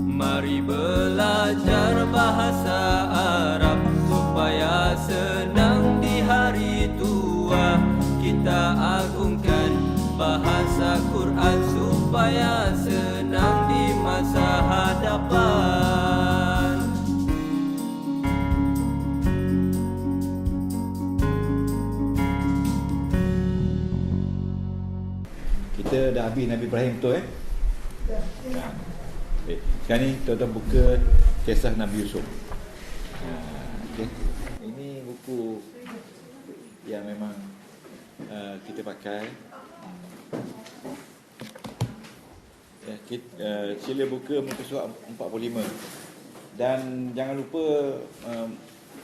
Mari belajar bahasa Arab supaya senang di hari tua. Kita agungkan bahasa Quran supaya senang di masa hadapan. Kita dah habis Nabi Ibrahim tu Okay. Sekarang ni tuan-tuan buka kisah Nabi Yusuf. Okay. Ini buku yang memang kita pakai. Ya, sila buka muka surat 45. Dan jangan lupa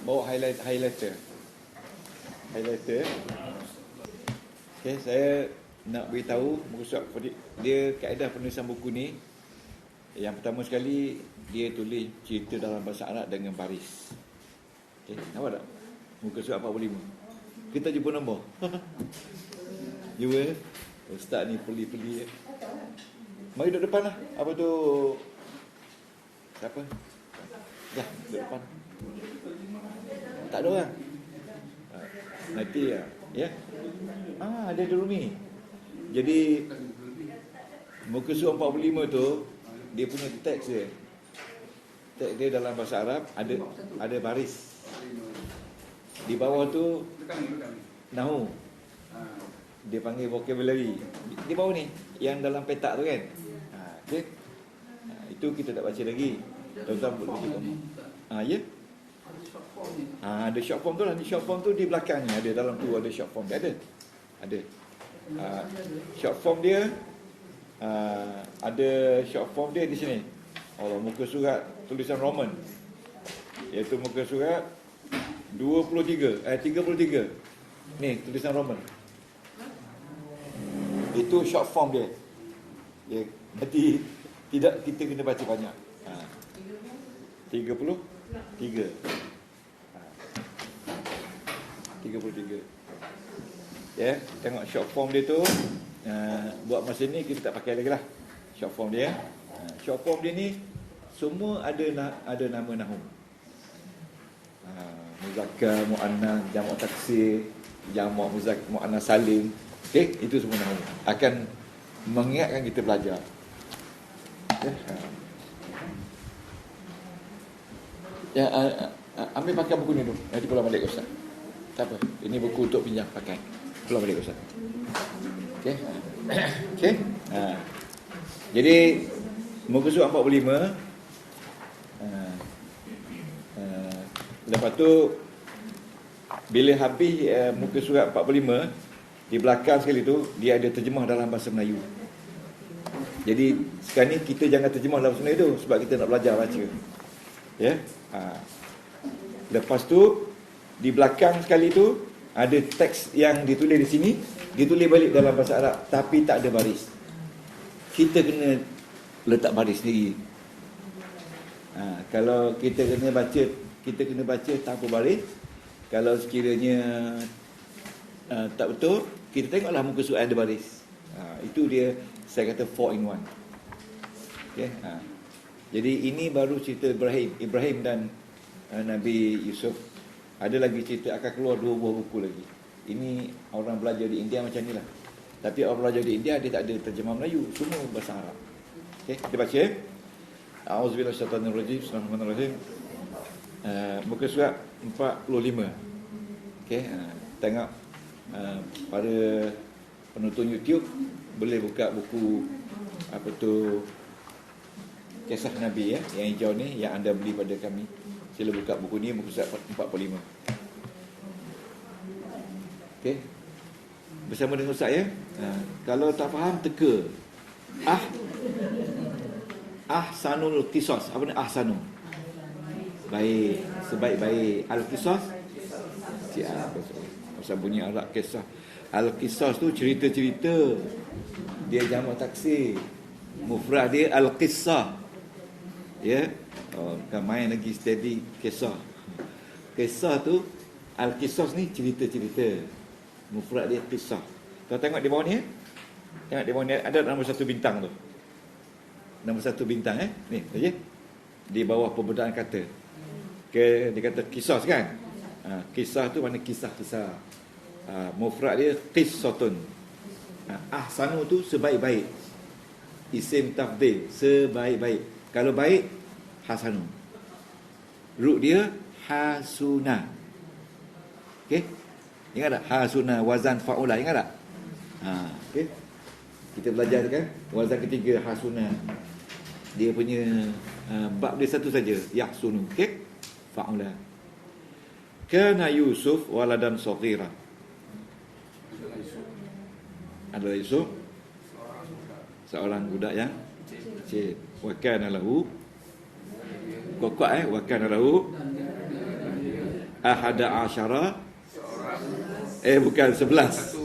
bawa highlighter. Okay, saya nak beritahu muka surat dia kaedah penulisan buku ni. Yang pertama sekali, dia tulis cerita dalam bahasa Arab dengan baris. Okay, nampak tak? Muka surat 45. Kita jumpa nombor. Jumpa? Ustaz ni peli-peli. Mari duduk depan lah. Apa tu? Siapa? Dah, duduk depan. Tak ada orang? Nanti ya. Ya? Ada di rumah. Jadi, muka surat 45 tu, dia punya teks dia. Teks dia dalam bahasa Arab ada baris. Di bawah tu nahu. Dia panggil vocabulary. Di bawah ni yang dalam petak tu kan. Okey. Itu kita tak baca lagi. Tuan-tuan boleh baca. Ya. Ada short form tu lah. Short form tu di belakang ni ada, dalam tu ada short form dia ada. Short form dia ada short form dia di sini. Muka surat tulisan Roman, iaitu muka surat 33. Ni tulisan Roman. Itu short form dia. Ya, berarti tidak kita kena baca banyak. 33. 33. Ya, tengok short form dia tu. Buat masa ni kita tak pakai lagi lah short form dia. Short form dia ni semua ada nama nahu. Muzakkar, muannas, jamak taksir, jamak muzakkar, muannas salim. Okey, itu semua nahu. Akan mengingatkan kita belajar. Ya, ambil pakai buku ni dulu. Nanti pulang balik Ustaz. Tak apa. Ini buku untuk pinjam pakai. Pulang balik Ustaz. Okey. Jadi muka surat 45. Lepas tu bila habis muka surat 45, di belakang sekali tu dia ada terjemah dalam bahasa Melayu. Jadi sekarang ni kita jangan terjemah dalam bahasa Melayu tu sebab kita nak belajar baca. Ya. Lepas tu di belakang sekali tu ada teks yang ditulis di sini, ditulis balik dalam bahasa Arab tapi tak ada baris. Kita kena letak baris sendiri. Kalau kita kena baca tanpa baris. Kalau sekiranya tak betul, kita tengoklah muka surat ada baris. Itu dia, saya kata 4 in 1. Okay? Jadi ini baru cerita Ibrahim dan Nabi Yusuf. Ada lagi cerita akan keluar 2 buah buku lagi. Ini orang belajar di India macam ni lah. Tapi orang belajar di India dia tak ada terjemah Melayu, semua bahasa Arab. Okey, kita baca. A'udzubillahi minasyaitanirrajim. Bismillahirrahmanirrahim. Muka surat 45. Okey, tengok pada penonton YouTube boleh buka buku apa tu Kisah Nabi yang hijau ni yang anda beli pada kami. Sila buka buku ni, muka surat 45. Okey. Bersama dengan Ustaz ya. Kalau tak faham teka. Ahsanul qisas. Apa ni ahsanu? Baik, sebaik-baik. Al-qisas. Siapa? Pasal bunyi Arab kisah. Al-qisas tu cerita-cerita. Dia jamak taksir. Mufrad dia al-qissah. Ya. Bukan main lagi steady kisah. Kisah tu al-qisas ni cerita-cerita. Mufrad dia kisah. Kau tengok di bawah ni ya? Tengok di bawah ni ada nombor 1 bintang tu. Nombor 1 bintang ni saja. Di bawah pembedaan kata. Dia kata qisas kan? Kisah tu mana kisah-kisah. Mufrad dia qissatun. Ahsanu tu sebaik-baik. Isim tafdhil, sebaik-baik. Kalau baik, hasanu. Ruk dia hasuna. Okey? Ingat tak? Hasuna wazan fa'ula, ingat tak? Okey. Kita belajar kan? Wazan ketiga hasuna. Dia punya bab dia satu saja, yahsunu. Okey? Fa'ula. Kana Yusuf waladan saghira. Adalah Yusuf seorang budak yang kecil. Wa kana lahu wa kana lahu ahada asyara bukan 11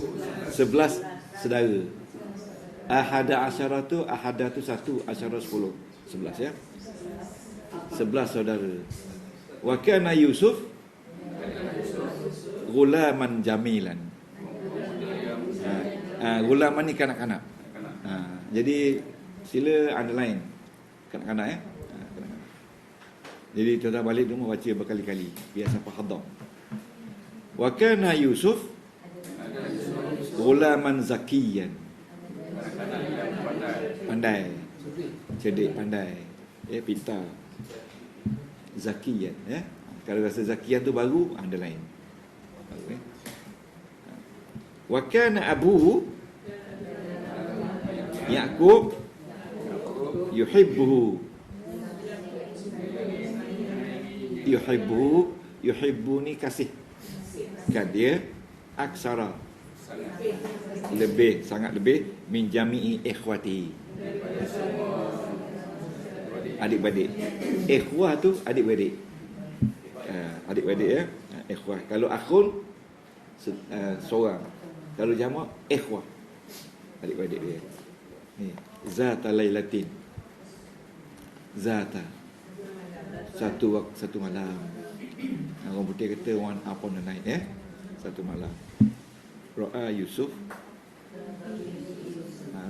saudara. Ahada asyara tu, ahada tu 1, asyara 10, 11 ya. 11 saudara. Wa kana Yusuf gulaman jamilan. Gulaman ni kanak-kanak. Jadi sila underline kanak-kanak ya. Kanak-kanak. Jadi tuan-tuan balik rumah baca berkali-kali biar sampai hafal. Wa kana Yusuf gulaman zakiyan. Pandai. Cerdik, pandai. Pintar. Zakiyan ya. Kalau rasa zakiyan tu baru underline. Wa kana abuhu Ya'qub yuhibbuhu. Yuhibbu ni kasih. Kan dia aksara. Lebih, sangat lebih min jami'i ikhwati. Adik-beradik. Ikhwah tu adik-beradik. Adik-beradik ya. Ikhwah. Kalau akhun seorang. Kalau jamak ikhwah. Adik-beradik dia. Ni zata lailatin. Zata satu malam. Orang putih kata one upon a night satu malam. Ra'a Yusuf.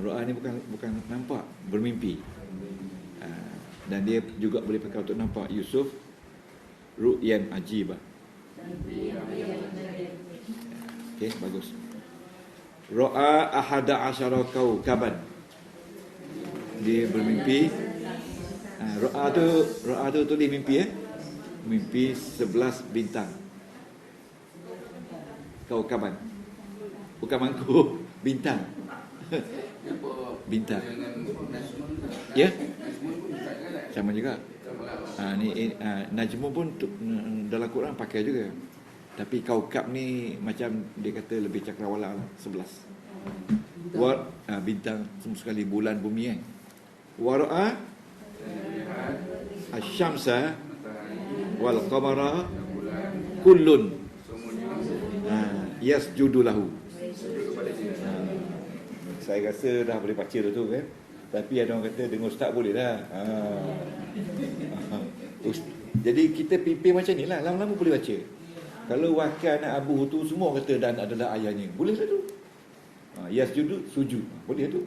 Ra'a ni bukan nampak, bermimpi. Dan dia juga boleh pakai untuk nampak. Yusuf ru'yan ajibah. Okey, bagus. Ra'a ahada asyara kaukaban. Dia bermimpi. Ra'a tu tulis mimpi mimpi 11 bintang. Kaukaban. Bukan mangkuk, bintang. Bintang. Ya? Sama juga. Najmun pun dalam Quran pakai juga. Tapi kaukab ni macam dia kata lebih cakrawala lah, 11. Bintang semua sekali, bulan, bumi Wara'a asyamsa wal qamara kullun yasjudu lahu. Saya rasa dah boleh baca tu kan. Tapi ada orang kata dengar ustaz boleh dah. Jadi kita pimpin macam ni lah, lama-lama boleh baca. Kalau wakil anak abu tu semua kata dan adalah ayahnya, boleh lah tu. Yasjudu, sujud, boleh tu.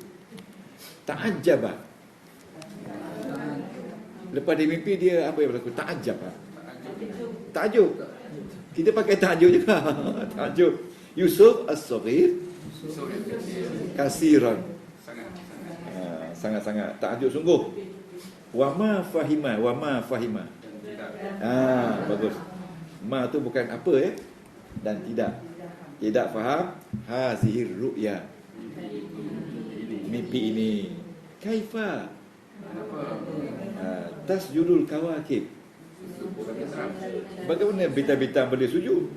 Ta'ajjaba. Lepas dia mimpi dia apa yang berlaku? Ta'ajjab. Ta'ajub. Kita pakai ta'ajub juga. Ta'ajub. Yusuf as-saghir kasiran. Sangat-sangat ta'ajub sungguh. Wa ma fahima. Bagus. Ma tu bukan apa dan tidak faham hazihir ru'ya. Mimpi ini. Kaifa tasjudul kawakib. Bagaimana bintang-bintang boleh sujud?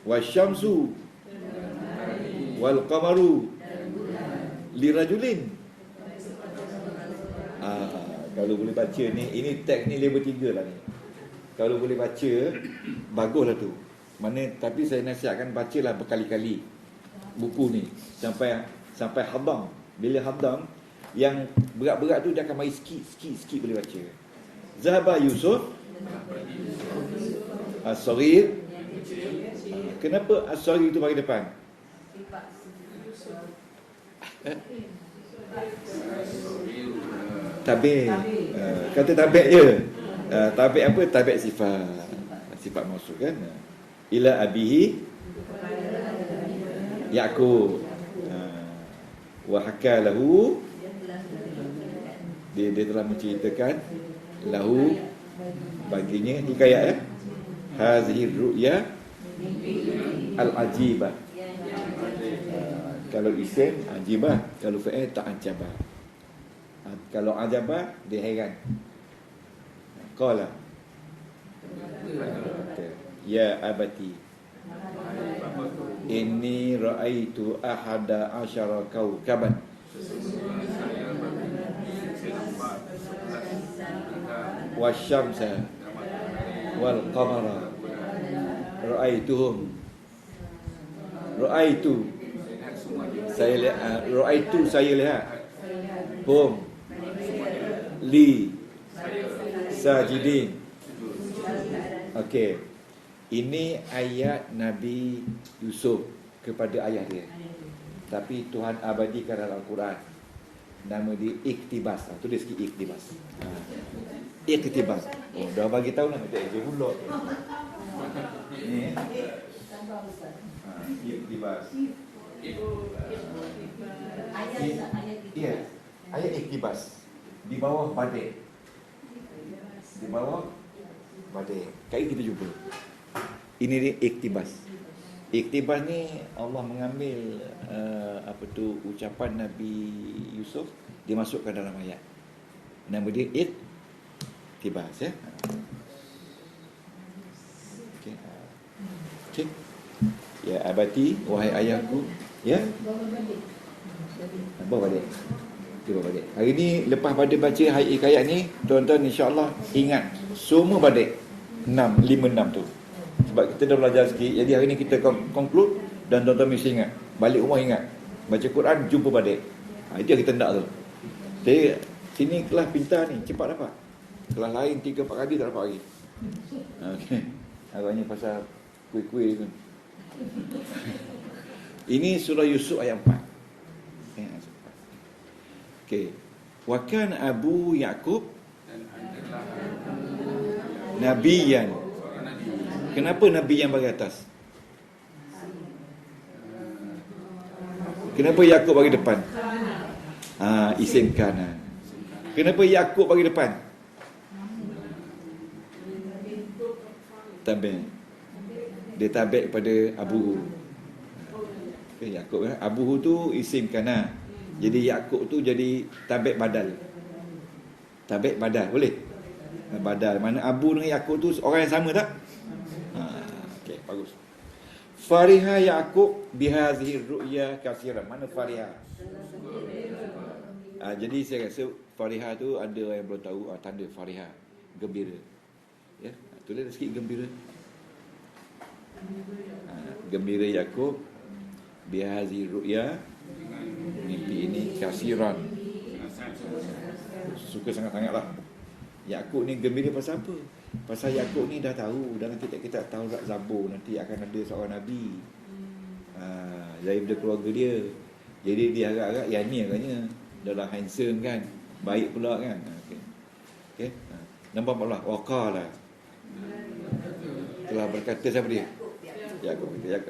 Wasyamsu wal qamaru lirajulin. Kalau boleh baca ni, ini teks ni level 3 lah ni. Kalau boleh baca, baguslah tu. Tapi saya nasihatkan bacalah berkali-kali buku ni sampai hadam. Bila hadam yang berat-berat tu dia akan mari sikit boleh baca. Zahaba Yusuf as-saghir. Kenapa as-saghir tu bagi depan? Tabi. Kata tabi je. Tabi apa? Tabi sifat. Sifat mausuf kan. Ila abihi Yaqub. Wa haka lahu, dia telah menceritakan lahu baginya hikayat ya. Hazihi ru'ya al-ajibah. Kalau isim ajibah, kalau fa'il ta'ajabah. Kalau ajabah dia heran. Qala ya abati inni ra'aitu ahada asyara kawkaban wasyamsa wal qamara ra'aituhum. Ra'aitu saya lihat, ra'aitu saya lihat, hum li sajidin. Okey, ini ayat Nabi Yusuf kepada ayah dia. Tapi Tuhan abadikan dalam Al-Quran. Nama dia Iktibas. Tulis sikit Iktibas. Iktibas. Oh, dah bagi tahu lah. Dia pula. Ni. Iktibas. Ya, ayat Iktibas. Di bawah badai. Di bawah badai. Kali kita jumpa. Ini dia Iktibas. Iktibas ni Allah mengambil ucapan Nabi Yusuf, dimasukkan dalam ayat. Nama dia Iktibas ya. Okey. Okey. Ya abati, wahai ayahku, ya. Bawa balik. Cuba balik. Hari ni lepas pada baca ayat ni, tuan-tuan insya-Allah ingat semua balik 5 6 tu. Sebab kita dah belajar sikit. Jadi hari ni kita conclude. Dan tuan-tuan mesti ingat, balik rumah ingat, baca Quran jumpa balik. Itu yang kita nak tu. Jadi sini kelas pintar ni cepat dapat. Kelas lain 3-4 kali tak dapat lagi. Okey. Agaknya pasal kuih-kuih tu. Ini surah Yusuf ayat 4. Okey. Wa kan Abu Yaqub nabiyan. Kenapa Nabi yang bagi atas? Kenapa Yaqub bagi depan? Isim kanan. Kenapa Yaqub bagi depan? Tabi'. Dia tabi' pada Abu. Okay, Yaqub kan? Abu tu isim kanan. Jadi Yaqub tu jadi tabi' badal. Tabi' badal, boleh? Badal. Mana Abu dengan Yaqub tu orang yang sama tak? Okey, bagus. Fariha Yaqub bihazihi ru'ya katsiran. Mana Fariha? Jadi saya rasa Fariha tu ada yang belum tahu tanda Fariha, gembira. Ya, tulis sikit gembira. Gembira Yaqub bihazihi ru'ya, mimpi ini katsiran. Suka sangat-sangatlah. Yaqub ni gembira pasal apa? Pasal Yaqub ni dah tahu dalam kitab-kitab Taurat Zabur nanti akan ada seorang Nabi daripada keluarga dia. Jadi dia harap-harap yang ni agaknya adalah handsome kan, baik pula kan. Okey. Nombor 14, waqala. Telah berkata siapa dia?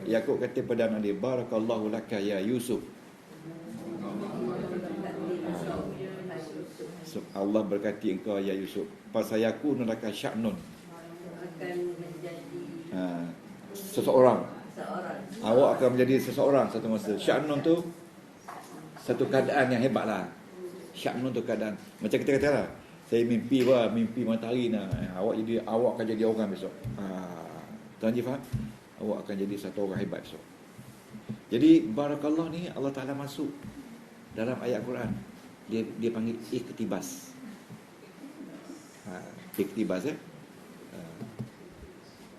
Yaqub kata pada anak dia, barakallahu laka ya Yusuf. Allah berkati engkau ya Yusuf. Pasal yakun laka sya'nun. Akan menjadi seseorang. Awak akan menjadi seseorang satu masa. Sya'nun tu satu keadaan yang hebatlah. Sya'nun tu keadaan. Macam kita katalah, saya mimpi matahari nah. Awak akan jadi orang besok. Tuan Haji faham? Awak akan jadi satu orang hebat besok. Jadi barakallah ni Allah Taala masuk dalam ayat Quran. Dia panggil iktibas. Iktibas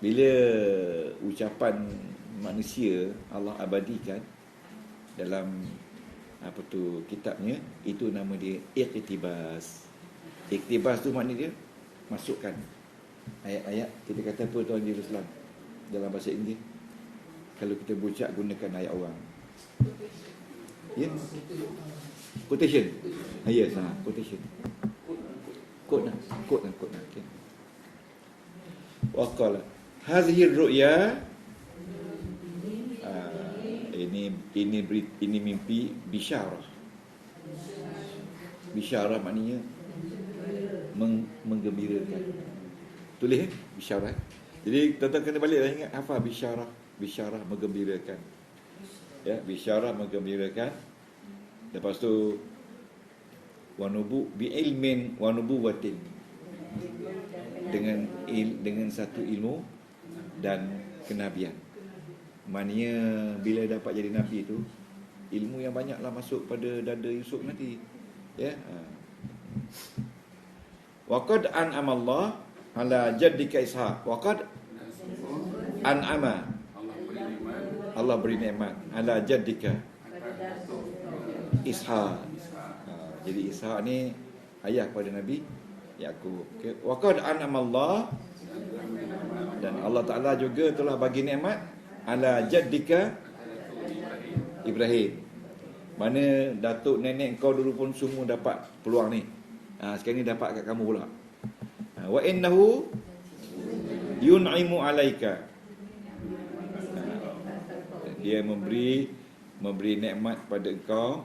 bila ucapan manusia Allah abadikan dalam kitabnya, itu nama dia iktibas. Iktibas tu maknanya dia masukkan ayat-ayat. Kita kata apa Tuan Haji Ruslan dalam bahasa Inggeris, kalau kita bucak gunakan ayat orang. Ya? Quotation. Yes, quotation. Kod lah. Okay. Wa qala hadhihi ru'ya, ini mimpi bisyarah. Bisyarah maknanya menggembirakan. Tulis bisyarah. Jadi tuan-tuan kena baliklah ingat apa bisyarah. Bisyarah menggembirakan. Ya, bisyarah menggembirakan. Lepas tu wanubu bi ilmin wa nubuwatin, dengan satu ilmu dan kenabian. Maknanya bila dapat jadi nabi tu, ilmu yang banyaklah masuk pada dada Yusuf nanti. Ya. Waqad an'ama Allah ala jaddika Ishaq. Waqad an'ama, Allah beri nikmat ala jaddika Ishaq. Jadi Ishaq ni ayah kepada Nabi Yaqub. Okay. Waqad an'ama Allah, dan Allah Ta'ala juga telah bagi nikmat ala jaddika Ibrahim. Mana datuk nenek kau dulu pun semua dapat peluang ni. Sekarang ni dapat kat kamu pula. Wa innahu yun'imu alaika. Dia memberi nikmat pada engkau.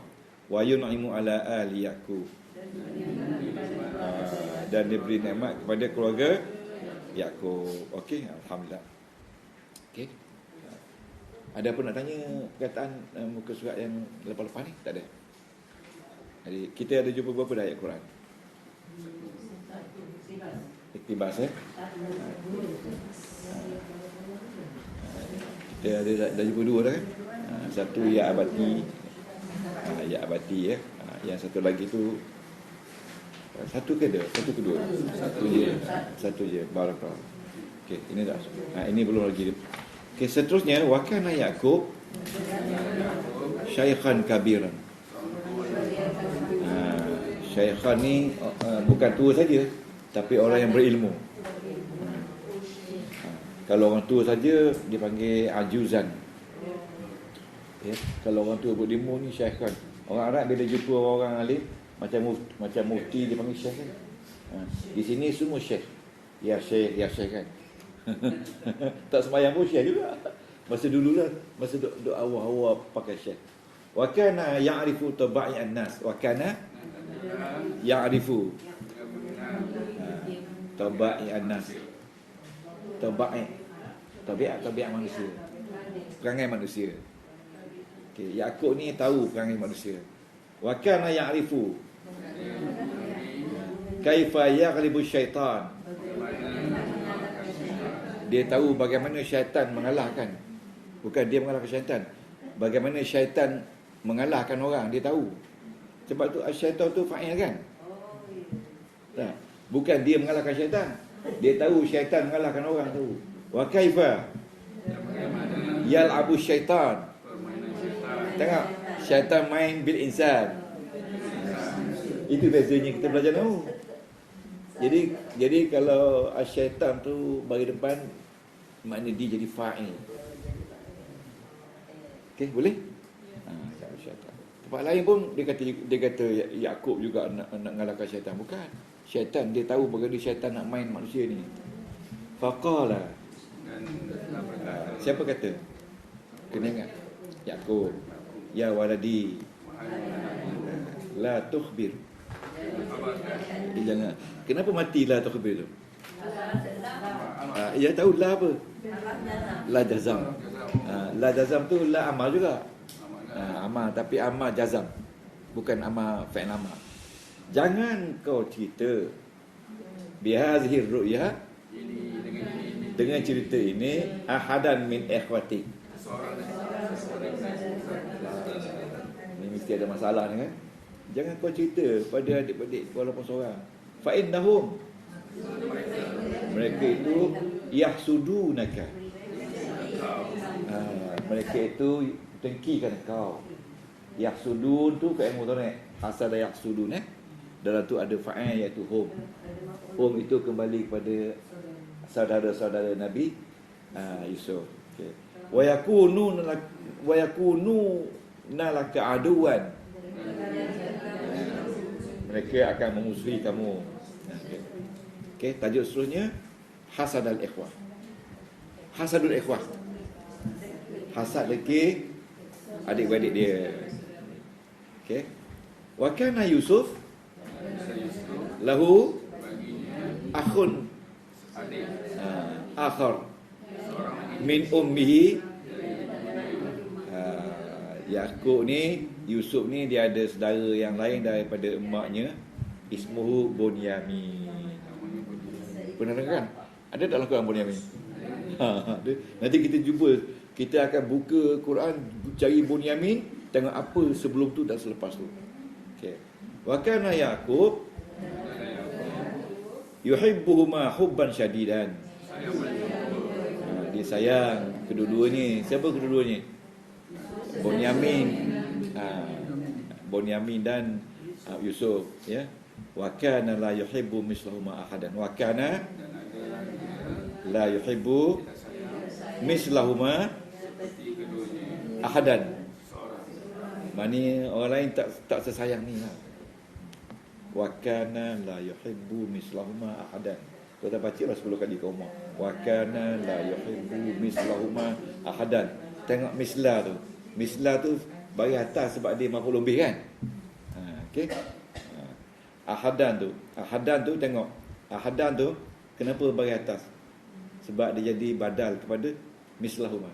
Wa yun'imu ala ali Yaqub. Dan dia beri nikmat kepada keluarga Yaqub. Okey, alhamdulillah. Okey. Ada apa nak tanya perkataan muka surat yang lepas-lepas ni? Tak ada. Jadi kita ada jumpa berapa dah ayat Quran? Iktibas kita ada dah jumpa dua dah kan? Satu ya abati. Ya abati ya. Yang satu lagi tu satu ke ada? Satu ke dua? Satu je. Barakallah. Okey, ini dah. Ini belum lagi. Okey, seterusnya wa kana Yaqub syaikhan kabiran. Syaikhan ni bukan tua saja, tapi orang yang berilmu. Kalau orang tua saja dipanggil ajuzan. Ya, kalau orang tua berilmu ni syaikhan. Orang Arab bila jumpa orang alim macam mufti dipanggil syekh kan. Di sini semua syekh. Ya syekh kan. Tak sembahyang pun syekh juga. Masa dululah, masa duk awal-awal pakai syekh. Wa kana ya'rifu taba'i'an nas. Wa kana ya'rifu taba'i'an nas. Tabiat manusia. Perangai manusia. Okey, Yaqub ni tahu perangai manusia. Wa kana ya'rifu kaifa yaghlibu syaitan. Dia tahu bagaimana syaitan mengalahkan. Bukan dia mengalahkan syaitan. Bagaimana syaitan mengalahkan orang, dia tahu. Sebab tu syaitan tu fa'il kan? Tak. Bukan dia mengalahkan syaitan. Dia tahu syaitan mengalahkan orang tu. Wa kaifa yal'abu syaitan. Tengok, syaitan main bil insan. Itu bezanya kita belajar tahu. Jadi kalau syaitan tu bagi depan, maknanya dia jadi fa'il. Okey, boleh? Syaitan. Tempat lain pun dia kata Yaqub juga nak ngalahkan syaitan. Bukan. Syaitan dia tahu bagaimana syaitan nak main manusia ni. Faqala. Siapa kata? Kena ingat. Yaqub. Ya waladi. La tukhbir. Jangan. Kenapa matilah tukhbir tu? Ya tahu la apa? La jazam. La jazam tu la amal juga. Amal, tapi amal jazam. Bukan amal fa'il amal. Jangan kau cerita bihazihi ru'ya, dengan cerita ini ahadan min ikhwatik. Ini mesti ada masalah ni kan? Jangan kau cerita pada adik-adik walaupun seorang. Fa innahum, mereka itu yahsudunaka. Mereka itu dengkikan kau. Yahsudun tu fi'il mudhari'. Asal dah yahsudun dalam tu ada fa'il iaitu hum. Hum itu kembali kepada saudara-saudara Nabi Yusuf. Okey. Wa yakununa laka aduwan. Mereka akan memusuhi kamu. Okay. Okey, tajuk seterusnya hasadul ikhwah. Hasadul ikhwah. Hasad deki adik-beradik dia. Okey. Wa kana Yusuf lahu akhun akhar min ummihi. Yaqub ni, Yusuf ni dia ada saudara yang lain daripada emaknya, ismuhu Bunyamin. Pernah dengar kan? Ada tak Al-Quran Bunyamin? Nanti kita jumpa, kita akan buka Quran, cari Bunyamin, tengok apa sebelum tu dan selepas tu. Okey. Wa kana Yaqub yuhibbuhuma hubban syadidan. Dia sayang kedua-dua ni. Siapa kedua-dua ni? Bunyamin. Bunyamin dan Yusuf, ya. Wa kana la yuhibbu mislahuma ahadan. Wa kana la yuhibbu mislahuma ahadan. Mani orang lain tak sesayang ni lah. Wa kana la yuhibbu mislahuma ahadan. Kau dah baca lah 10 kali kat rumah. Wa kana la yuhibbu mislahuma ahadan. Tengok mislah tu. Mislah tu bagi atas sebab dia maf'ul bih kan. Okey. Ahadan tu tengok. Ahadan tu kenapa bagi atas? Sebab dia jadi badal kepada mislahuma.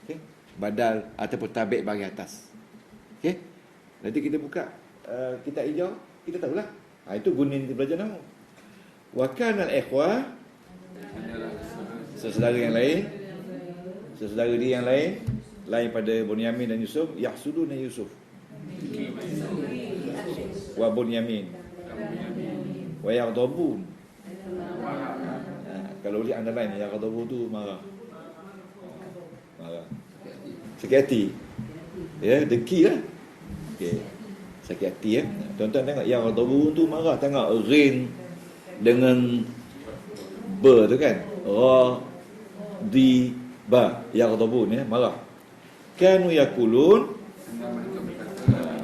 Okey. Badal ataupun tabik bagi atas. Okey. Nanti kita buka kitab hijau, kita tahulah. Itu gunin belajar nama. Wa kana al-ikhwah, sesaudara yang lain, sesaudara dia yang lain pada Bunyamin dan Yusuf, yahsuduna Yusuf wa Bunyamin wa yaghdabun. Kalau boleh underline yaghdabun tu marah. Sakit hati. Ya, dengki lah. Okey. Sakit hati ya. Tuan-tuan tengok yaghdabun tu marah, tengok ghin dengan ba tu kan, ra di ba, yaghdabun ya, marah. Kanu yakulun,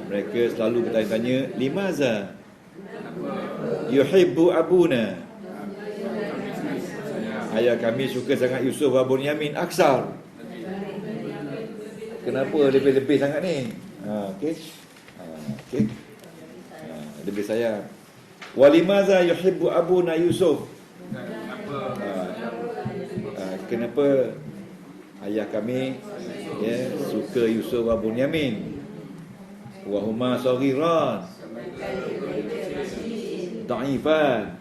mereka selalu bertanya, limaza yuhibbu abuna, ayah kami suka sangat Yusuf wa Bunyamin aksar. Kenapa lebih-lebih sangat ni? Okey. Okey. Lebih sayang. Walimaza yuhibbu abuna Yusuf, kenapa ayah kami ya suka Yusuf wa Bunyamin wa huma saghiran dhaifan,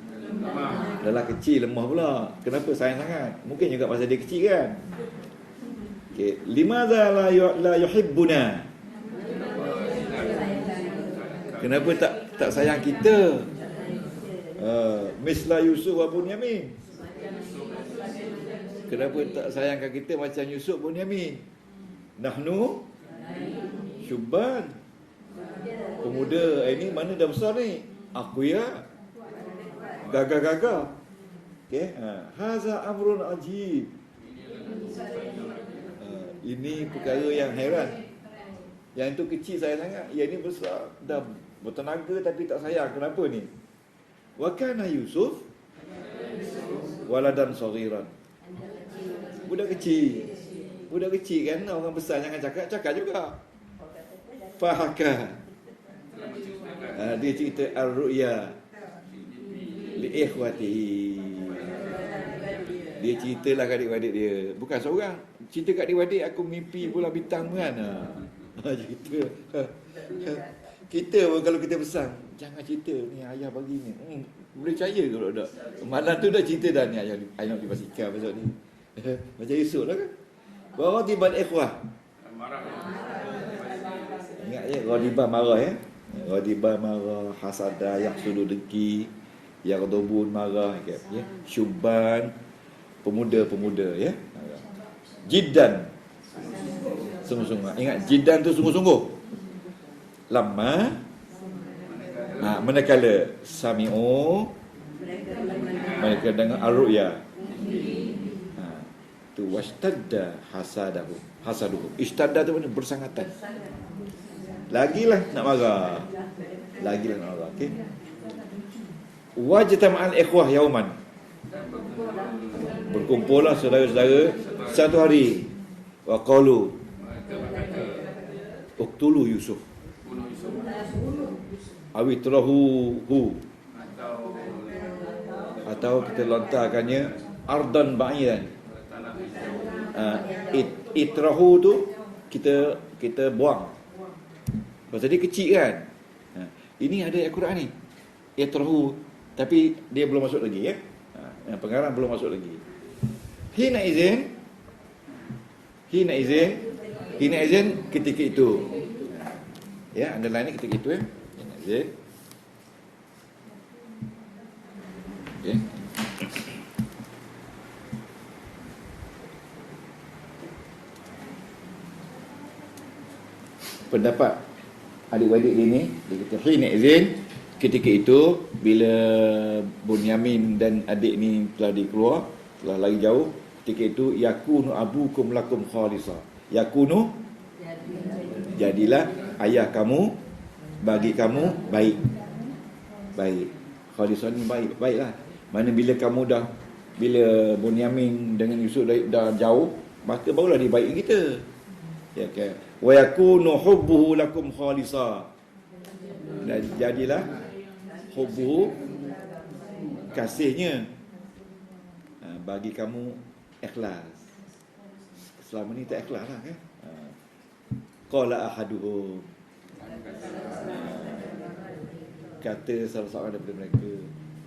adalah kecil lemah pula. Kenapa sayang sangat? Mungkin juga pasal dia kecil kan. Okey, limaza la yuhibbuna, kenapa tak sayang kita? Misla Yusuf wa Bunyamin, kenapa tak sayangkan kita macam Yusuf Bunyamin? Nahnu syubban, pemuda ini mana dah besar ni? Aku ya gagah-gagah. Okey, haza amrun ajib, ini perkara yang heran. Yang itu kecil sayang sangat, yang ini besar, dah bertenaga tapi tak sayang. Kenapa ni? Wa kana Yusuf waladan saghiran, budak kecil. Budak kecil kan, orang besar jangan cakap juga. Fahaka, dia cerita ar-ru'ya li ikhwatihi, dia ceritalah kat adik-adik dia. Bukan seorang, cerita kat adik-adik, aku mimpi bola bintang kan. Cerita. Kita pun kalau kita pesan, jangan cerita ni ayah bagi ni. Boleh percaya ke tak? Malam tu dah cerita dah ni ayah nak dipastikan besok ni. Macam esok lah kan. Ghadibal ikhwah. Ingat je ghadibah marah ya. Ghadibah marah, hasada, yahsudu dengki, yaghdabun marah ya. Syubban pemuda-pemuda ya. Jiddan sungguh-sungguh. Ingat jiddan tu sungguh-sungguh. Lama manakala sami'u, mereka dengar ar-ru'ya, tu washtadda hasaduhu. Ishtadda tu mana? Bersangatan. Lagilah nak marah. Okey. Wajtama'al ikhwah yauman. Berkumpullah saudara-saudara satu hari. Wa qalu uqtulu Yusuf awitrahu atau kita lontarkannya ardan ba'idan. Itrahu tu kita buang. Pasal dia kecil kan. Ini ada ayat Quran ni. Itrahu, tapi dia belum masuk lagi ya. Pengarang belum masuk lagi. Hina izin ketika itu. Ya, underline ni ketika itu ya. Hina izin. Okey. Pendapat adik-adik dia ni, dia kata hina izin, ketika itu bila Bunyamin dan adik ni telah dikeluar, telah lari jauh, ketika itu yakunu abukum lakum khalisa. Yakunu, jadilah ayah kamu bagi kamu baik. Baik. Khalisa ni baik, baiklah. Mana bila kamu dah, bila Bunyamin dengan Yusuf dah jauh, maka barulah dia baik kita. Ya kan? Wa yakunu hubbuhu lakum khalisa. Dan jadilah hubbuhu, kasihnya bagi kamu ikhlas. Selama ni tak ikhlas lah kan. Qala ahaduhum, kata salah seorang daripada mereka,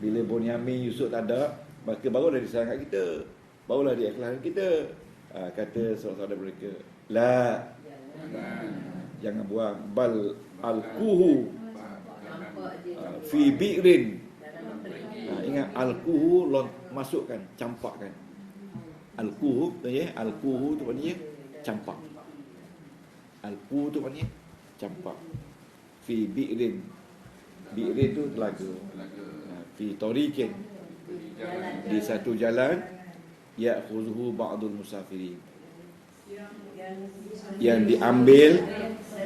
bila Bunyamin Yusuf tak ada, maka barulah disayang kat kita, barulah dia ikhlas kita. Kata salah seorang daripada mereka, la, jangan buang, bal alquhu fi bi'rin. Ingat alquhu, masukkan, campakkan. Alquhu tu ya, alquhu tu maknanya campak. Alquhu tu maknanya campak. Fi bi'rin, bi'rin tu telaga. Fi tariqin, di satu jalan, ya'khuzuhu ba'dul musafirin, yang diambil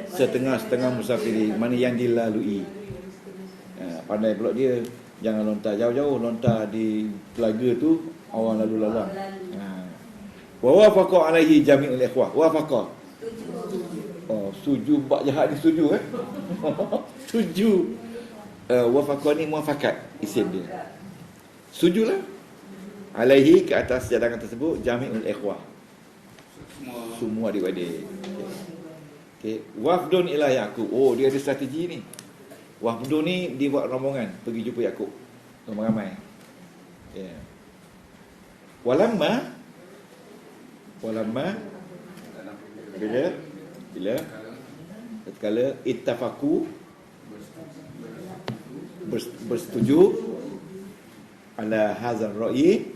setengah-setengah musafirin, mana yang dilalui. Pandai pula dia, jangan lontar jauh-jauh, lontar di telaga tu orang lalu lalang. Wa wafaqa alaihi jami'ul ikhwah. Wafaqa, setuju, buat jahat ni setuju kan. Setuju. Wafaqa ni muafakat isim dia. Setujulah alaihi, ke atas cadangan tersebut, jami'ul ikhwah, semua adik-adik. Okay. Wafdun ila Yaqub. Oh, dia ada strategi ni. Wafdun ni dia buat rombongan pergi jumpa Yaqub, ramai-ramai. Ya. Walamma bila tatkala ittafaku, bersetuju ala hazar ra'i,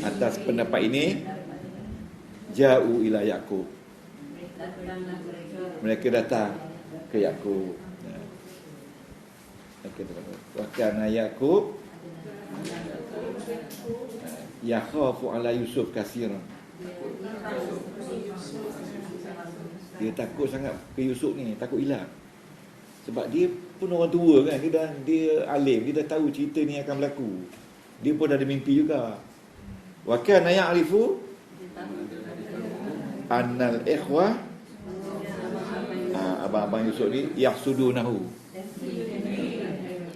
atas pendapat ini, ja'u ila Yaqub, mereka datang ke Yaqub. Wa kana Yaqub yakhafu ala Yusuf kasiran. Dia takut sangat ke Yusuf ni, takut hilang. Sebab dia pun orang tua kan, dia alim, dia dah tahu cerita ni akan berlaku. Dia pun dah ada mimpi juga. Wa kana ya'rifu annal ikhwah, abang-abang Yusuf ni yahsudunahu,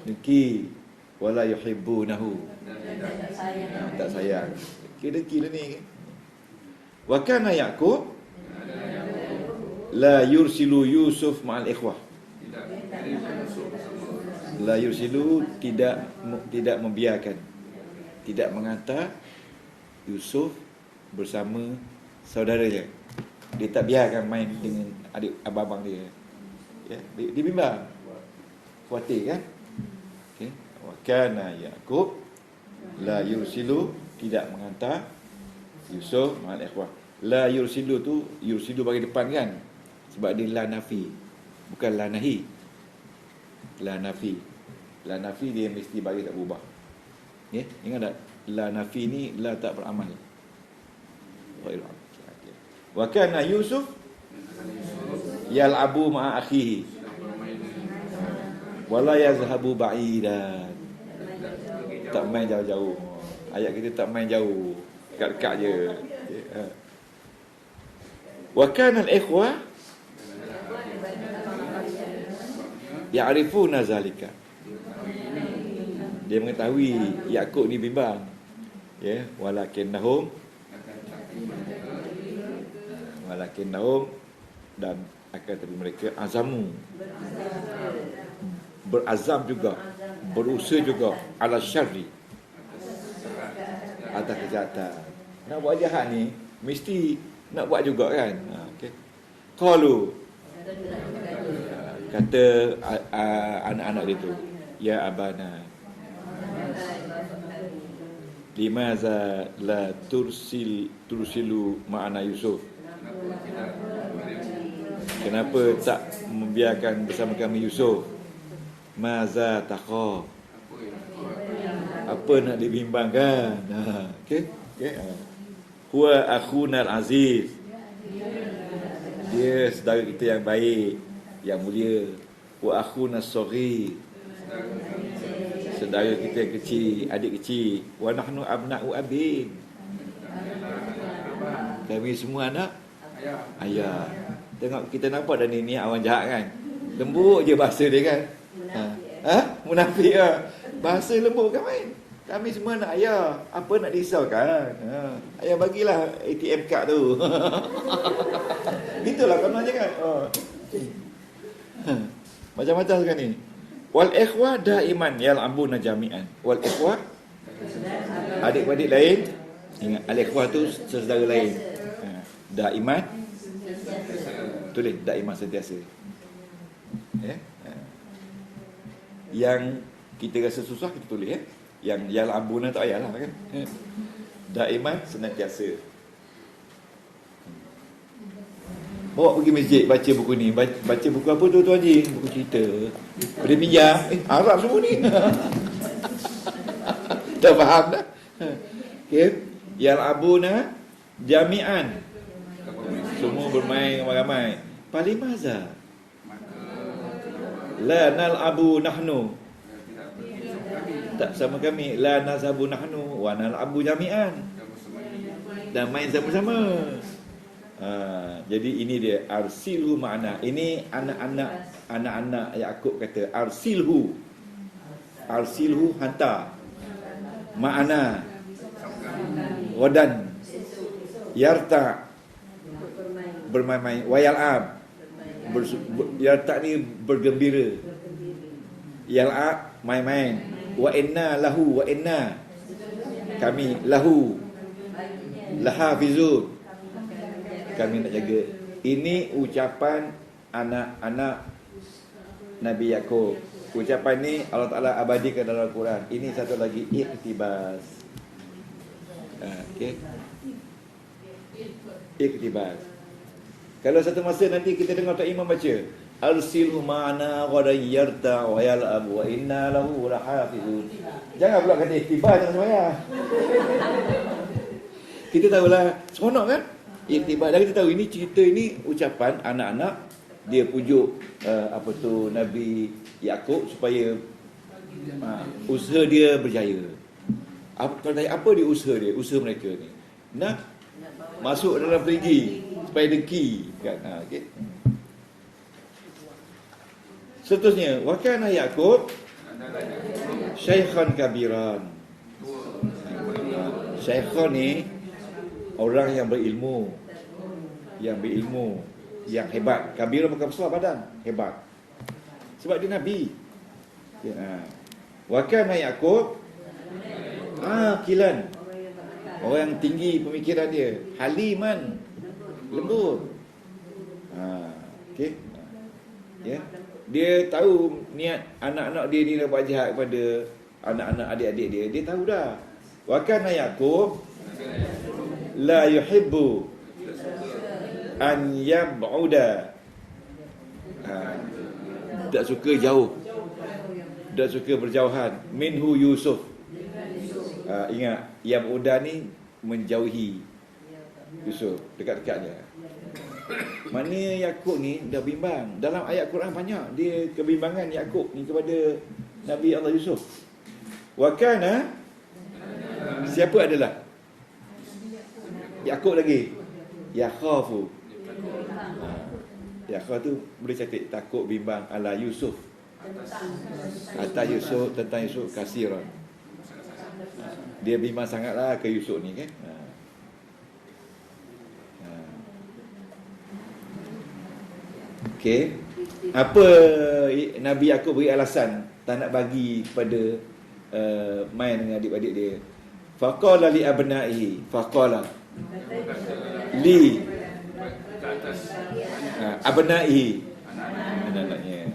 dengki, wala yuhibbunahu, tak sayang. Dengki lah ni. Wa kana Yaqub la yursilu Yusuf ma'al ikhwah. La yursilu, tidak membiarkan, tidak menghantar Yusuf bersama saudaranya. Dia tak biarkan main dengan adik abang-abang dia. Ya, dia bimbang, khawatir kan. Okey, wa kana Yaqub la yursilu, tidak menghantar Yusuf ma'al ikhwah. La yursilu tu, yursilu bagi depan kan, sebab dia la nafi, bukan la nahi. La nafi, la nafi dia mesti bagi tak berubah. Ya, ingat tak, la nafi ni la tak beramal. Wa kana Yusuf yal'abu ma'a akhihi wala yazhabu ba'idan. Tak main jauh-jauh. Ayat kita tak main jauh. Dekat-dekat je. Wa kana al-ikhwa ya'rifuna zalika. Dia mengetahui Yakub ni bimbang. Ya, walakinnahum dan akan tapi mereka azamu, berazam juga, berusaha juga ala syarri, atas kejahatan. Nak buat jahat ni mesti nak buat juga kan. Okey. Qalu, kata anak-anak dia tu, ya abana, limaza la tursilu ma'ana Yusuf. Kenapa tak membiarkan bersama kami Yusuf? Maza taqa, apa nak dibimbangkan? Okey. Huwa akhuna al-aziz, dia saudara kita yang baik, yang mulia. Wa akhuna as-saghir, saudara kita yang kecil, adik kecil. Wa nahnu abna'u abin, kami semua anak ayah. Tengok kita nampak dah ni orang jahat kan. Lembut je bahasa dia kan. Munafik lah. Bahasa lembut kan main. Kami semua anak ayah, apa nak risaukan? Ayah bagilah ATM card tu. Itulah konon je kan. Macam-macam sekarang ni. Wal ikhwa daiman yal'abuna jami'an. Wal ikhwa, adik-adik lain, ingat al-ikhwa tu saudara lain. Daiman, tulis daiman sentiasa. Yang kita rasa susah kita tulis Yang yal'abuna tak payahlah kan. Daiman senantiasa. Bawa pergi masjid baca buku ni. Baca buku apa tu Tuan Haji? Buku cerita. Boleh pinjam. Arab semua ni. Dah faham dah. Okay. Yal'abuna jami'an, semua bermain ramai-ramai. Palimaza la nal'abu nahnu, tak sama kami. La nazhabu nahnu wa nal'abu jami'an, dan main sama-sama. Jadi ini dia arsilhu makna. Ini anak-anak Yakub kata arsilhu hantar. Makna wadan yarta bermain-main, wayal'ab yarta ni bergembira, yal'ab main-main, wa inna lahu, wa inna kami, lahu lahafizun, kami nak jaga. Ini ucapan anak-anak Nabi Yakub. Ucapan ni Allah Ta'ala abadikan dalam Al-Quran. Ini satu lagi iktibas. Okay. Iktibas. Kalau satu masa nanti kita dengar Tok Imam baca arsilhu ma'ana ghadayyarta wa yal'ab wa inna lahu lahafizun, jangan pula kata iktibas, jangan sembahyang. Kita tahulah seronok kan iktibas. Dan kita tahu ini cerita, ini ucapan anak-anak dia pujuk apa tu Nabi Yakub supaya usaha dia berjaya. Apa dia usaha dia? Usaha mereka ni nak masuk dalam perigi supaya dengki kan. Okey. Seterusnya, wa kana Yakub syaikhan kabiran. Syaikhan ni orang yang berilmu, yang hebat. Kabir bukan besar badan, hebat. Sebab dia Nabi. Wa kana Yakub akilan, orang yang tinggi pemikiran dia, haliman, lembut. Okey. Ya. Dia tahu niat anak-anak dia ni nak buat jahat kepada anak-anak adik-adik dia. Dia tahu dah. Wa kana Yakub la yuhibbu an yab'uda, tak suka jauh, tak suka berjauhan. Minhu Yusuf, ingat yab'uda ni menjauhi Yusuf, dekat-dekat dia. Mana Yakub ni dah bimbang. Dalam ayat Quran banyak dia kebimbangan Yakub ni kepada Nabi Allah Yusuf. Wa kana Siapa adalah? Yakub lagi. Yakhafu. Yakhaf tu boleh cakap takut bimbang ala Yusuf. Atas Yusuf, tentang Yusuf kasiran. Dia bimbang sangatlah ke Yusuf ni kan. Okey. Apa Nabi Yakub beri alasan tak nak bagi kepada main dengan adik-adik dia? Faqala li abna'ihi, faqala li abna'ihi, anak-anaknya,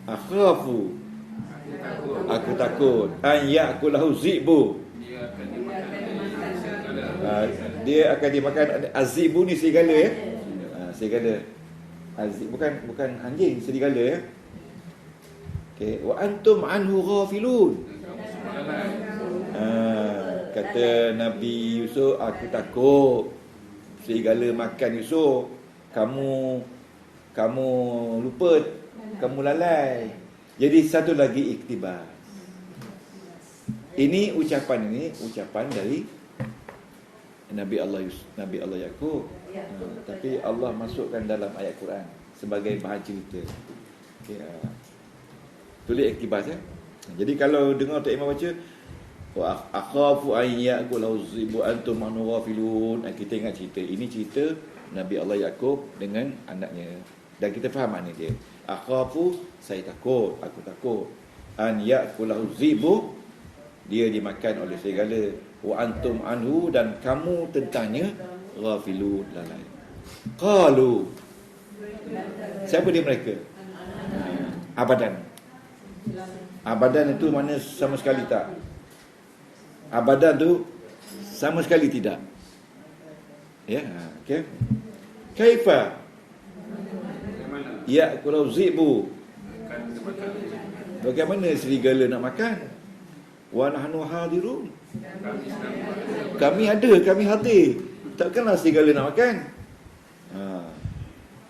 akhafu, aku takut an ya'kulahu zi'bu, dia akan dimakan. Azibu ni serigala ya. Serigala. Azib bukan anjing, serigala ya. Okey, wa antum anhu ghafilun. Kata Nabi Yusuf, aku takut serigala makan Yusuf. Kamu lupa, kamu lalai. Jadi satu lagi iktibas. Ini ucapan dari Nabi Allah Yakub. Tapi Allah masukkan dalam ayat Quran sebagai bahan cerita. Okay, tulis iktibas ya. Jadi kalau dengar Tok Imam baca wa akhafu an ya'kula zibu antum ghafilun, kita ingat cerita. Ini cerita Nabi Allah Yakub dengan anaknya, dan kita faham makna dia. Akhafu, saya takut, aku takut. An ya'kula zibu, dia dimakan oleh serigala. Wa antum anhu, dan kamu tentangnya ghafilun, lalai. Qalu, siapa dia mereka? Abadan itu mana sama sekali tak. Abadan tu sama sekali tidak. Ya, okey. Kaifa ya'kulu zibu, bagaimana serigala nak makan? Wa nahnu hadirun, kami hadir. Takkanlah serigala nak makan.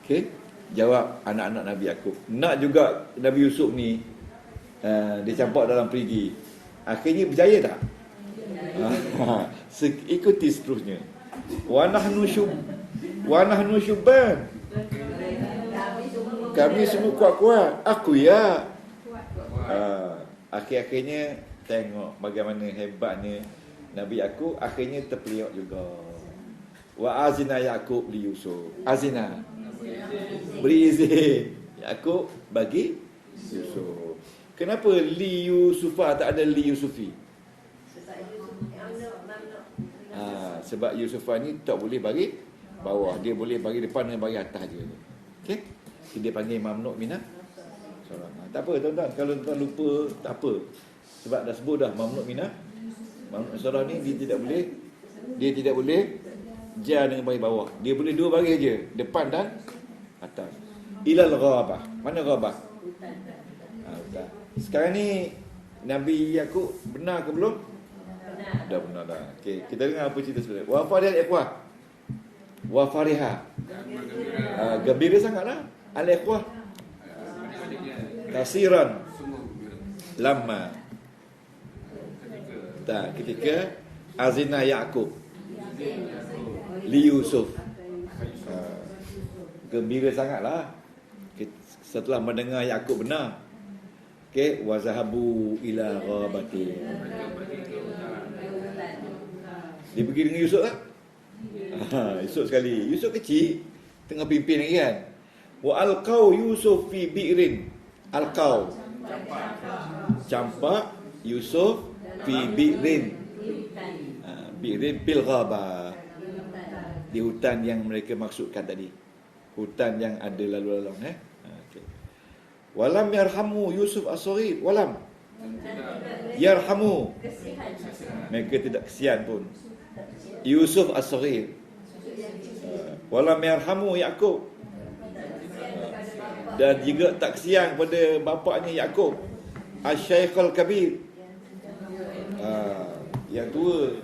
Okey, jawab anak-anak Nabi Yakub. Nak juga Nabi Yusuf ni dia campak dalam perigi. Akhirnya berjaya tak? Ikuti seterusnya. Wa nahnu syubban, kami semua kuat-kuat. Aku ya. Akhir-akhirnya tengok bagaimana hebatnya Nabi Yakub. Akhirnya terpeliuk juga. Wa azina Yakub li Yusuf. Azina, beri izin Yakub bagi Yusuf. Kenapa li Yusufa tak ada li Yusufi? Sebab Yusufa ni tak boleh bagi bawah, dia boleh bagi depan dan bagi atas je. Okey, dia panggil mamnu' minah salam. Tak apa tuan-tuan, kalau tuan lupa tak apa, sebab dah sebut dah mamnu' minah salam ni dia tidak boleh jar dengan bagi bawah, dia boleh dua bagi je, depan dan atas. Ilal ghabah, mana ghabah? Sekarang ni Nabi Yakub benar ke belum? Dah benar dah. Okey, kita dengar apa cerita sebenarnya. Wa farihal ikhwah. Wa fariha. Gembira sangatlah al ikhwah. Kasiran. Lama. Ketika azina Yakub li Yusuf. Gembira sangatlah setelah mendengar Yakub benar. Okey, wa zahabu ila ghabati. Dia pergi dengan Yusuf tak? Yusuf sekali. Yusuf kecil, tengah pimpin lagi kan. Wa alqau Yusuf fi bi'rin. Alqau, campak Yusuf fi bi'rin. Bi'rin bil ghaba, di hutan yang mereka maksudkan tadi. Hutan yang ada lalu-lalang okay. Walam yarhamu Yusuf as-saghir. Walam yarhamu, mereka tidak kesian pun Yusuf as-saghir. Walam yarhamu Yakub, dan juga tak kesian kepada bapaknya Yakub asy-syaikhul kabir, yang tua.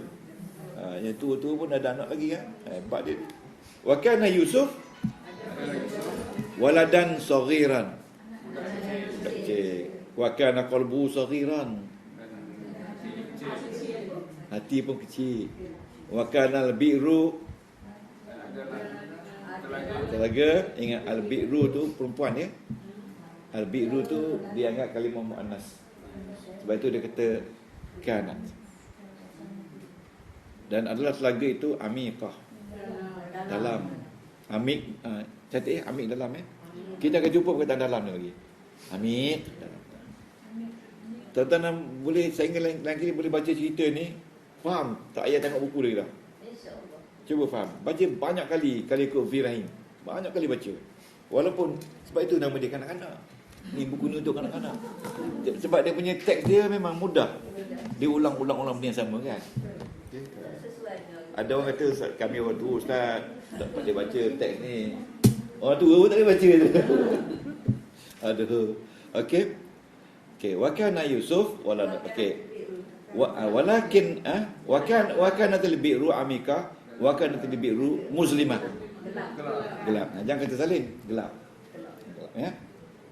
Yang tua-tua pun ada anak lagi kan. Hebat dia. Wa kana Yusuf waladan saghiran. Wa kana qalbu saghiran. Hati pun kecil. Wa kana al-bi'ru telaga. Ingat al-bi'ru tu perempuan ya. Al-bi'ru tu dianggap kalimah muannas. Sebab itu dia kata kanat. Dan adalah telaga itu amiqah. Dalam. Amik, cantik ya, amik dalam ya. Kita akan jumpa perkataan dalam ni lagi. Amik dalam. Tuan-tuan boleh, saya ingin lain kali boleh baca cerita ni, faham tak ayat tengok buku lagi dah. Cuba faham. Baca banyak kali ikut Firahim. Banyak kali baca. Walaupun sebab itu nama dia kanak-kanak. Ni buku ni untuk kanak-kanak. Sebab dia punya teks dia memang mudah. Dia ulang-ulang benda yang sama kan. Ada orang kata kami orang tua ustaz tak boleh baca teks ni. Orang tua pun tak boleh baca. Ada. Okey. Okey, wa kana Yusuf wala okey. Walakin wa kana al-bi'ru amika wa kana al-bi'ru muslimah. Gelap. Jangan kata salin, gelap. Ya.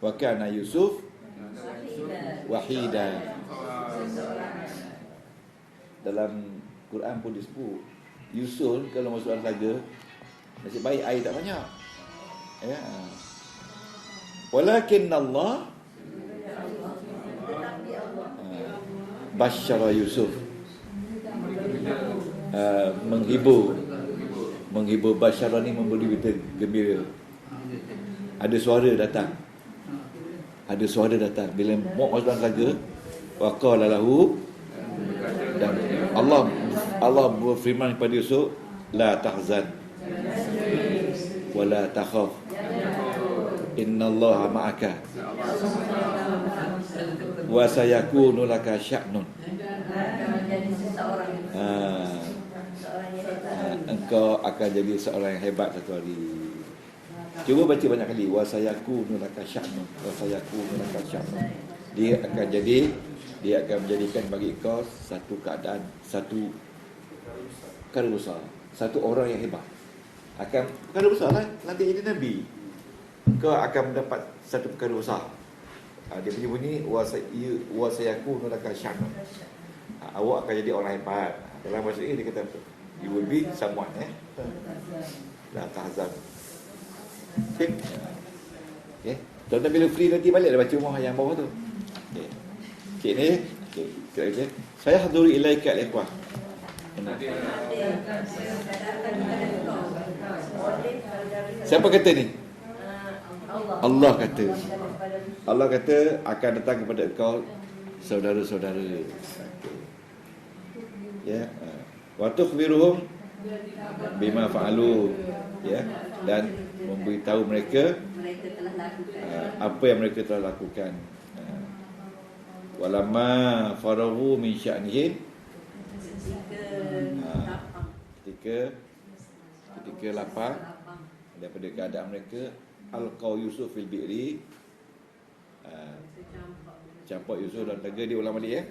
Wa kana Yusuf wahida. Dalam Quran pun disebut Yusuf kalau masuk dalam telaga nasib baik air tak banyak. Ya. Walakin Allah basyara Yusuf, menghibur basyara ni memberi berita gembira. Ada suara datang bila mau masuk dalam telaga, wa qala lahu, dan Allah berfirman kepada Yusuf, la tahzan wa la takhaf innallaha ma'aka wa sayakunu laka sya'nun. Engkau akan jadi seorang yang hebat satu hari. Cuba baca banyak kali, wa sayakunu laka sya'nun, wa sayakunu laka sya'nun. Dia akan menjadikan bagi kau satu keadaan, satu perkara besar, satu orang yang hebat. Akan perkara besar lah, nanti jadi Nabi. Kau akan mendapat satu perkara besar. Dia punya bunyi wa sayakunu laka sya'nun. Awak akan jadi orang hebat. Dalam bahasa ini dia kata you will be someone la tahzan. Okey. Okey. Tuan-tuan bila free nanti baliklah baca rumah yang bawah tu. Okey. Okey ni. Okey. Saya haduri ilaika al-ikhwah. Siapa kata ni? Allah kata. Allah kata akan datang kepada engkau saudara-saudara. Ya. Wa tukhbiruhum bima fa'alu. Ya. Dan memberitahu mereka apa yang mereka telah lakukan. Walamma farahu min sya'nihim, ketika lapar daripada keadaan mereka, alqau Yusuf fil bi'ri, campak Yusuf dalam telaga. Dia ulang balik ya.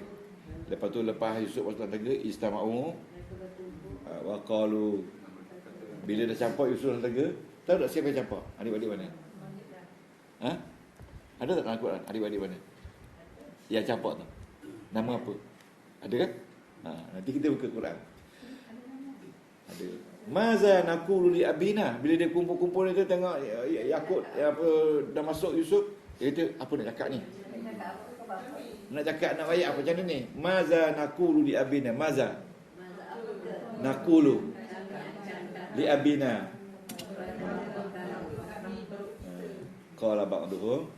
Lepas tu lepas Yusuf masuk dalam telaga, istama'u wa qalu, bila dah campak Yusuf dalam telaga, tahu tak siapa yang campak? Adik-adik mana? Ada tak dalam Al-Quran adik-adik mana yang campak tu? Nama apa? Ada kan? Nanti kita buka Quran. Ada. Maza naqulu li abina, bila dia kumpul-kumpul dia tengok Yakub apa dah masuk Yusuf, dia kata apa nak cakap ni? Nak cakap nak ayat apa macam ni? Maza naqulu li abina, maza naqulu li abina. Qala ba'duhum,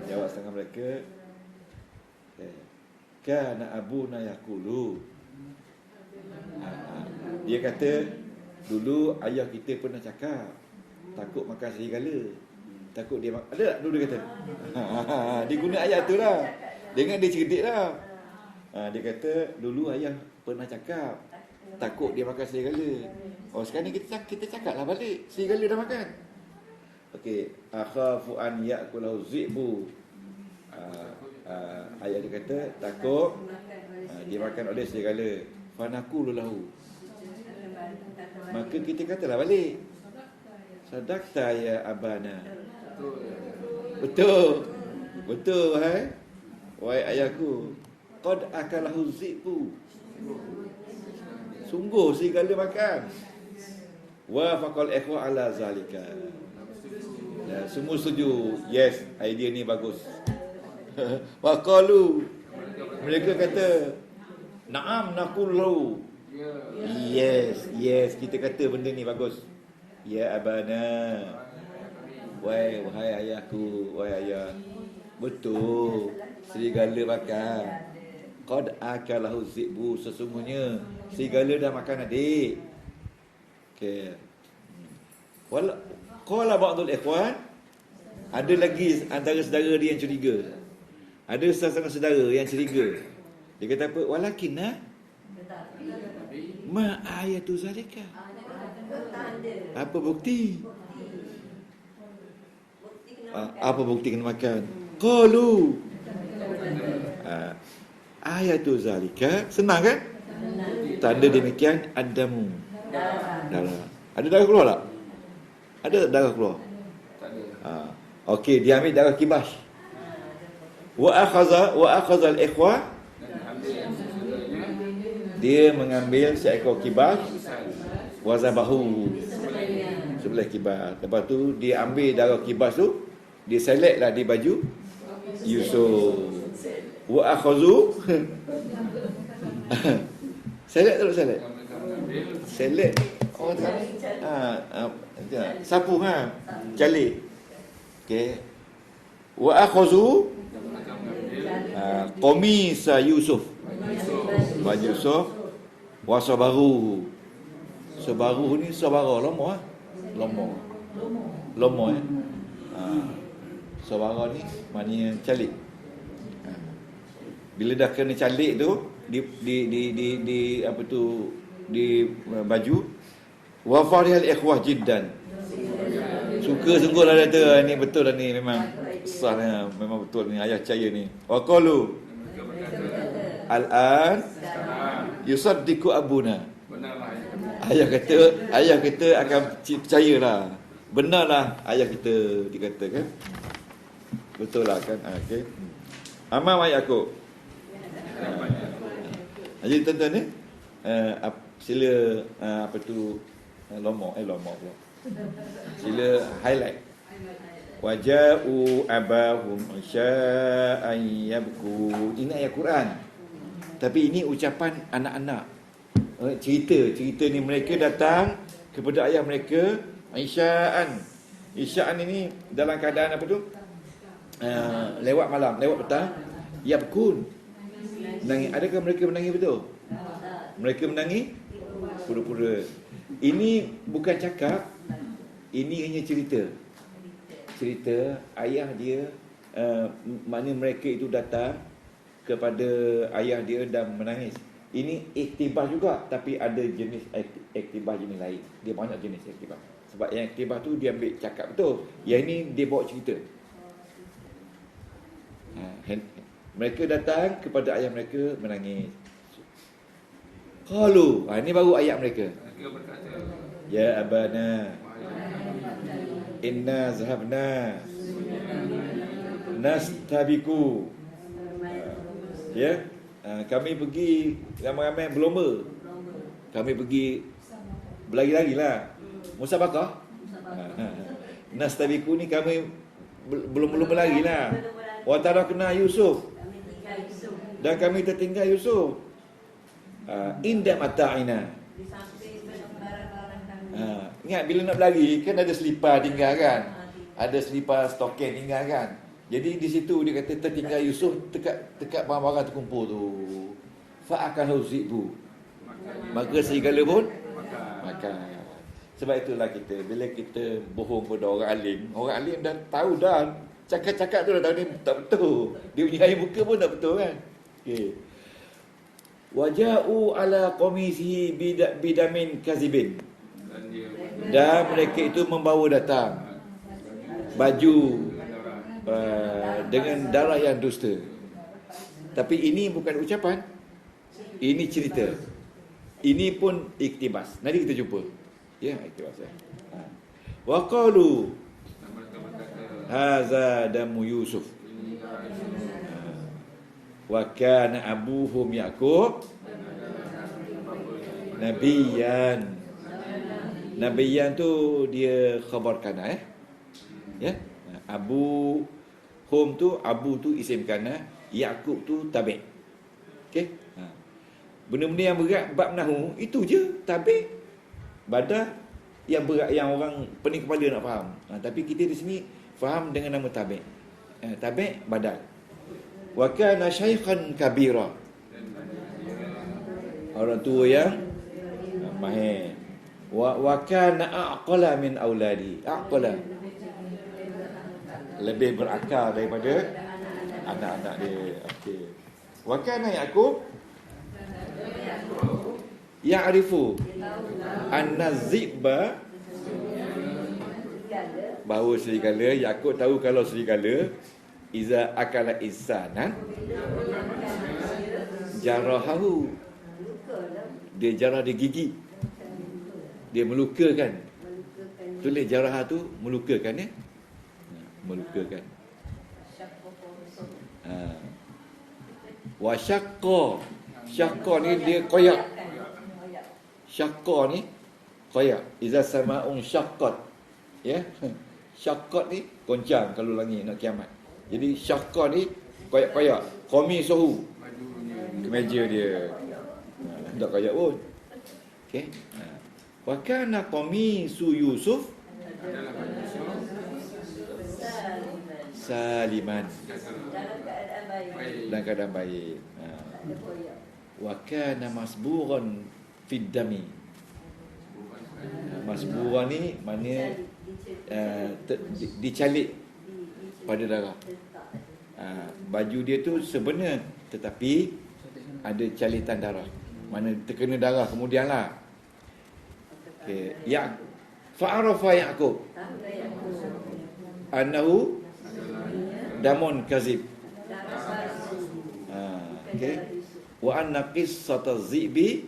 jawab setengah mereka, kana abuna yaqulu, dia kata dulu ayah kita pernah cakap takut makan serigala, takut dia ada tak dulu dia kata. Dia guna ayat tu lah, dengan dia cerdik lah. Dia kata dulu ayah pernah cakap takut dia makan serigala. Oh sekarang ni kita cakap lah balik, serigala dah makan. Okey, akhafu an ya'kulahu zi'bu. Ayat dia kata takut dia makan oleh serigala. Fanaqulu lahu, maka kita katalah balik, sadaqta ya abana. Betul wahai ayahku. Qad akalahu zibu. Sungguh serigala makan. Wa faqal ikhwa ala zalika. Ya, semua setuju. Yes, idea ni bagus. Waqalu, mereka kata, na'am naqulu. Yes, kita kata benda ni bagus. Ya abana. Wahai ayahku, wahai ayah. Betul. Serigala makan. Qad akalahu zibu, sesungguhnya serigala dah makan adik. Okey. Qala ba'dul ikhwan, ada lagi antara saudara dia yang curiga. Ada setengah saudara yang curiga. Dia kata apa? Walakinna ma ayatu zalika. Apa bukti? Apa bukti kena makan? Qalu ayatu zalika. Senang kan? Tanda demikian adamu. Darah. Ada darah keluar tak? Ada tak darah keluar? Tak ada. Okey, dia ambil darah kibas. Wa akhadha al-ikhwa. Dia mengambil seekor kibas wa zabahu. Sebelah kibas. Lepas tu dia ambil darah kibas tu, dia seletlah di baju Yusuf. Wa akhadhu. Selet tak selet? Selet. Oh, sapu calik. Okey. Wa akhadhu qamisa Yusuf. Baju Yusuf wa sabaru. Sabaru ni sabara lomo lomo sabara ni maknanya calik. Bila dah kena calik tu di apa tu di baju wa farihal ikhwah jiddan. Suka sungguh lah dia ni, betul lah ni, memang sahnya, memang betul ni, ayah percaya ni. Wa qalu al-an yusaddiqu abuna. Ayah kata akan percayalah. Benarlah ayah kita dikatakan. Betul lah kan? Okey. Amal ayat aku. Jadi tuan-tuan ni sila apa tu lomo pula. Sila highlight. Waja'u abahum isya'an yabku. Ini ayat Quran. Tapi ini ucapan anak-anak. Cerita ni mereka datang kepada ayah mereka isya'an. Isya'an ini dalam keadaan apa tu? Lewat malam, lewat petang. Yabkun. Menangis. Adakah mereka menangis betul? Mereka menangis pura-pura. Ini bukan cakap. Ini hanya cerita ayah dia, maknanya mereka itu datang kepada ayah dia dan menangis. Ini iktibah juga, tapi ada jenis iktibah jenis lain. Dia banyak jenis iktibah. Sebab yang iktibah tu dia ambil cakap betul. Yang ini dia bawa cerita. Mereka datang kepada ayah mereka menangis. Qalu, ini baru ayat mereka. Ya abana inna zahabna nastabiku. Ya, kami pergi ramai-ramai berlomba. Kami pergi berlari-lari lah. Musabaqah. Nastabiku ni kami belum berlari lah. Wa tarakna Yusuf. Dan kami tertinggal Yusuf. Inda mata'ina. Ingat bila nak berlari kan ada selipar tinggal kan, ada selipar stoken tinggal kan. Jadi di situ dia kata tertinggal Yusuf dekat barang-barang terkumpul tu. Fa akalu zibu. Maka serigala pun makan. Sebab itulah kita bila kita bohong pada orang alim dah tahu dah, cakap-cakap tu dah tahu ni tak betul. Dia punya air muka pun tak betul kan. Okey. Waja'u ala qamisihi bidamin kazibin. Dan mereka itu membawa datang baju dengan darah yang dusta. Tapi ini bukan ucapan, ini cerita. Ini pun iktibas. Nanti kita jumpa. Ya, iktibas. Wa qalu hadza damu Yusuf. Wa kana abuhum Yaqub nabiyan. Nabiyan tu dia khabar kana ya. Abu hum tu, abu tu isim kana, Yaqub tu tabi'. Okey. Benda-benda yang berat bab nahwu itu je tabi'. Badah yang berat yang orang pening kepala nak faham. Tapi kita di sini faham dengan nama tabi'. Tabi' badal. Wa kana syaikhan kabira. Orang tua yang mahir. Wa kana aqala min auladi. Aqala, lebih berakal daripada anak-anak dia. Okey. Wa kana Yaqub ya'rifu anna ziba, bahawa serigala, Yaqub tahu kalau serigala iza akala insanan jarahahu, dia jarah, dia gigi, dia melukakan. Tulis jarah tu melukakan ya. Melukakan. Wa syaqqa, syaqqa ni dia koyak. Syaqqa ni koyak. Iza sama'un syaqqat. Ya. Syaqqat ni goncang kalau langit nak kiamat. Jadi syaqqa ni koyak-koyak. Qamisuhu, kemeja dia. Tak koyak pun. Okey. Wa kana qamisu Yusuf saliman, dalam keadaan baik. Wa kana masburan fid dami. Masburan ni maknanya dicalik pada darah. Baju dia tu sebenar tetapi ada calitan darah. Mana terkena darah kemudianlah. Okey, ya fa'arafa Yaqub annahu damun kazib. Okey. Wa anna qissata zibi,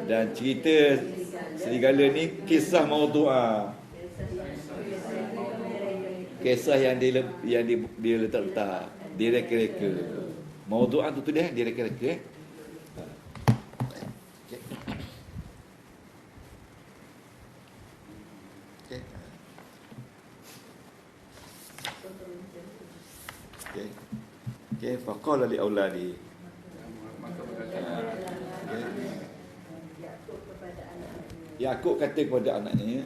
dan cerita serigala ni kisah maudhu'ah. Kisah yang dia letak-letak, dia reka-reka. Maudhu'ah tu dia reka-reka. Okey, faqala li auladi. Yaqub kata kepada anaknya,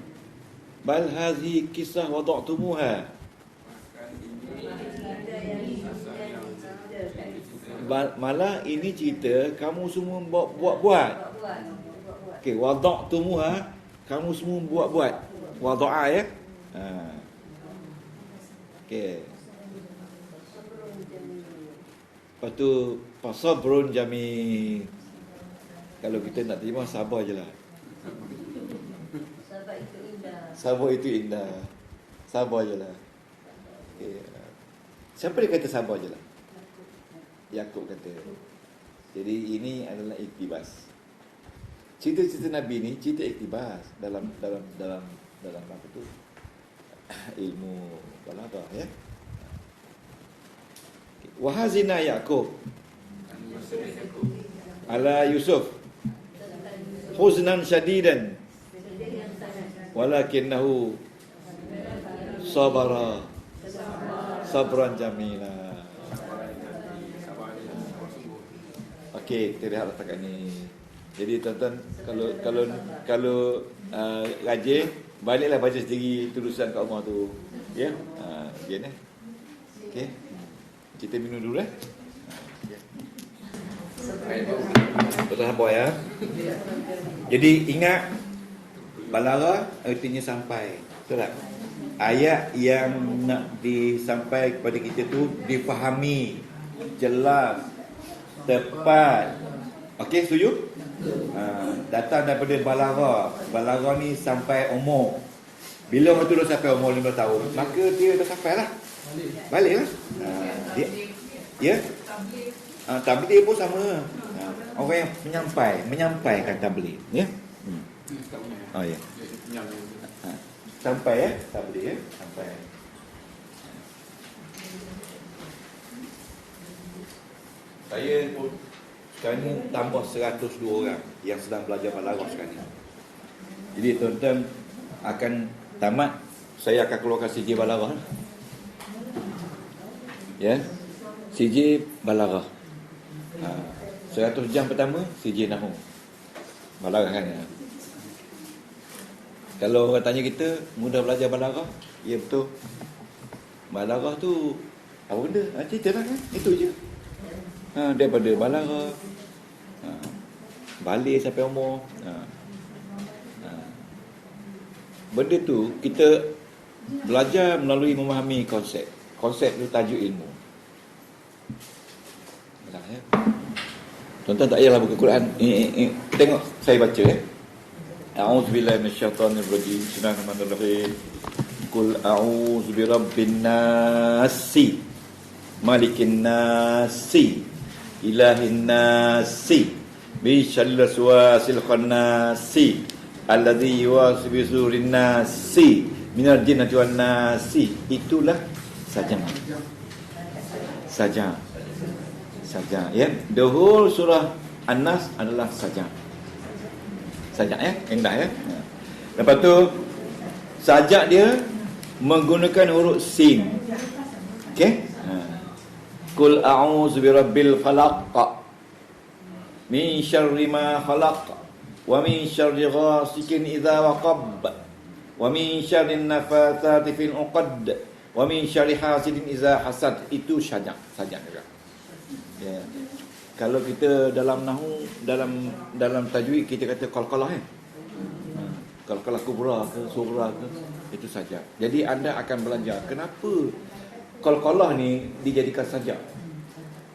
bal hazi kisah wada'tumuha. Malah ini cerita kamu semua buat-buat. Okey, wada'tumuha, kamu semua buat-buat. Wada'a ya. Okey. Lepas tu fasabrun jamil. Kalau kita nak terima, sabar je lah. Sabar itu indah. Sabar je lah. Okay. Siapa dia kata sabar je lah? Yaqub kata. Jadi ini adalah iktibas. Cerita-cerita Nabi ni cerita iktibas dalam apa tu? Ilmu balaghah ya. Wahazina Yaqub ala Yusuf huznan syadidan walakinahu sabara sabran jamila. Okey, kita lihat letakkan ni. Jadi tuan-tuan, kalau rajin, baliklah baca sendiri tulisan kat rumah tu. Ya. Begini. Okey. Kita minum dulu Betul apa ya. Jadi ingat, balaghah artinya sampai. Betul tak? Ayat yang nak disampaikan kepada kita tu difahami, jelas, tepat. Okey, setuju? Datang daripada balaghah. Balaghah ni sampai umur. Bila orang tu dah sampai umur 5 tahun, maka dia dah sampai lah. Baliklah. Dia tabligh pun sama. Orang yang menyampaikan tabligh, ya. Oh ya. Sampai ya, tabligh ya, sampai. Saya pun sekarang ni tambah 102 orang yang sedang belajar balaghah sekarang ni. Jadi tuan-tuan akan tamat, saya akan keluarkan CJ balaghah. Ya. CJ balaghah. 100 jam pertama CJ nahwu. Balaghah kan. Ya. Kalau orang tanya kita mudah belajar balaghah, ya betul. Balaghah tu apa benda? Cerita lah kan. Itu je. Daripada balaghah, balik sampai umur. Benda tu kita belajar melalui memahami konsep. Konsep tu tajuk ilmu. Ya. Tuan-tuan tak payahlah buka Quran. Tengok saya baca A'udzubillahi minasyaitonirrajim. Bismillahirrahmanirrahim. Qul a'udzu birabbin nasi, malikin nasi, ilahin nasi, min syarril waswasil khannasi, alladzi yuwaswisu fi sudurin nasi, minal jinnati wan nasi. Itulah saja. Saja, ya. The whole surah An-Nas adalah saja ya, indah ya. Lepas tu sajak dia menggunakan huruf sin. Okey? Qul a'udzu birabbil falaq min syarri ma khalaq wa min syarri ghasikin idza waqab wa min syarri nafathati fil 'uqad wa min syarri hasidin idza hasad. Itu sajak juga. Ya. Kalau kita dalam nahwu, dalam tajwid kita kata qalqalah kan. Qalqalah kubra ke sughra ke, itu saja. Jadi anda akan belajar kenapa qalqalah ni dijadikan sajak.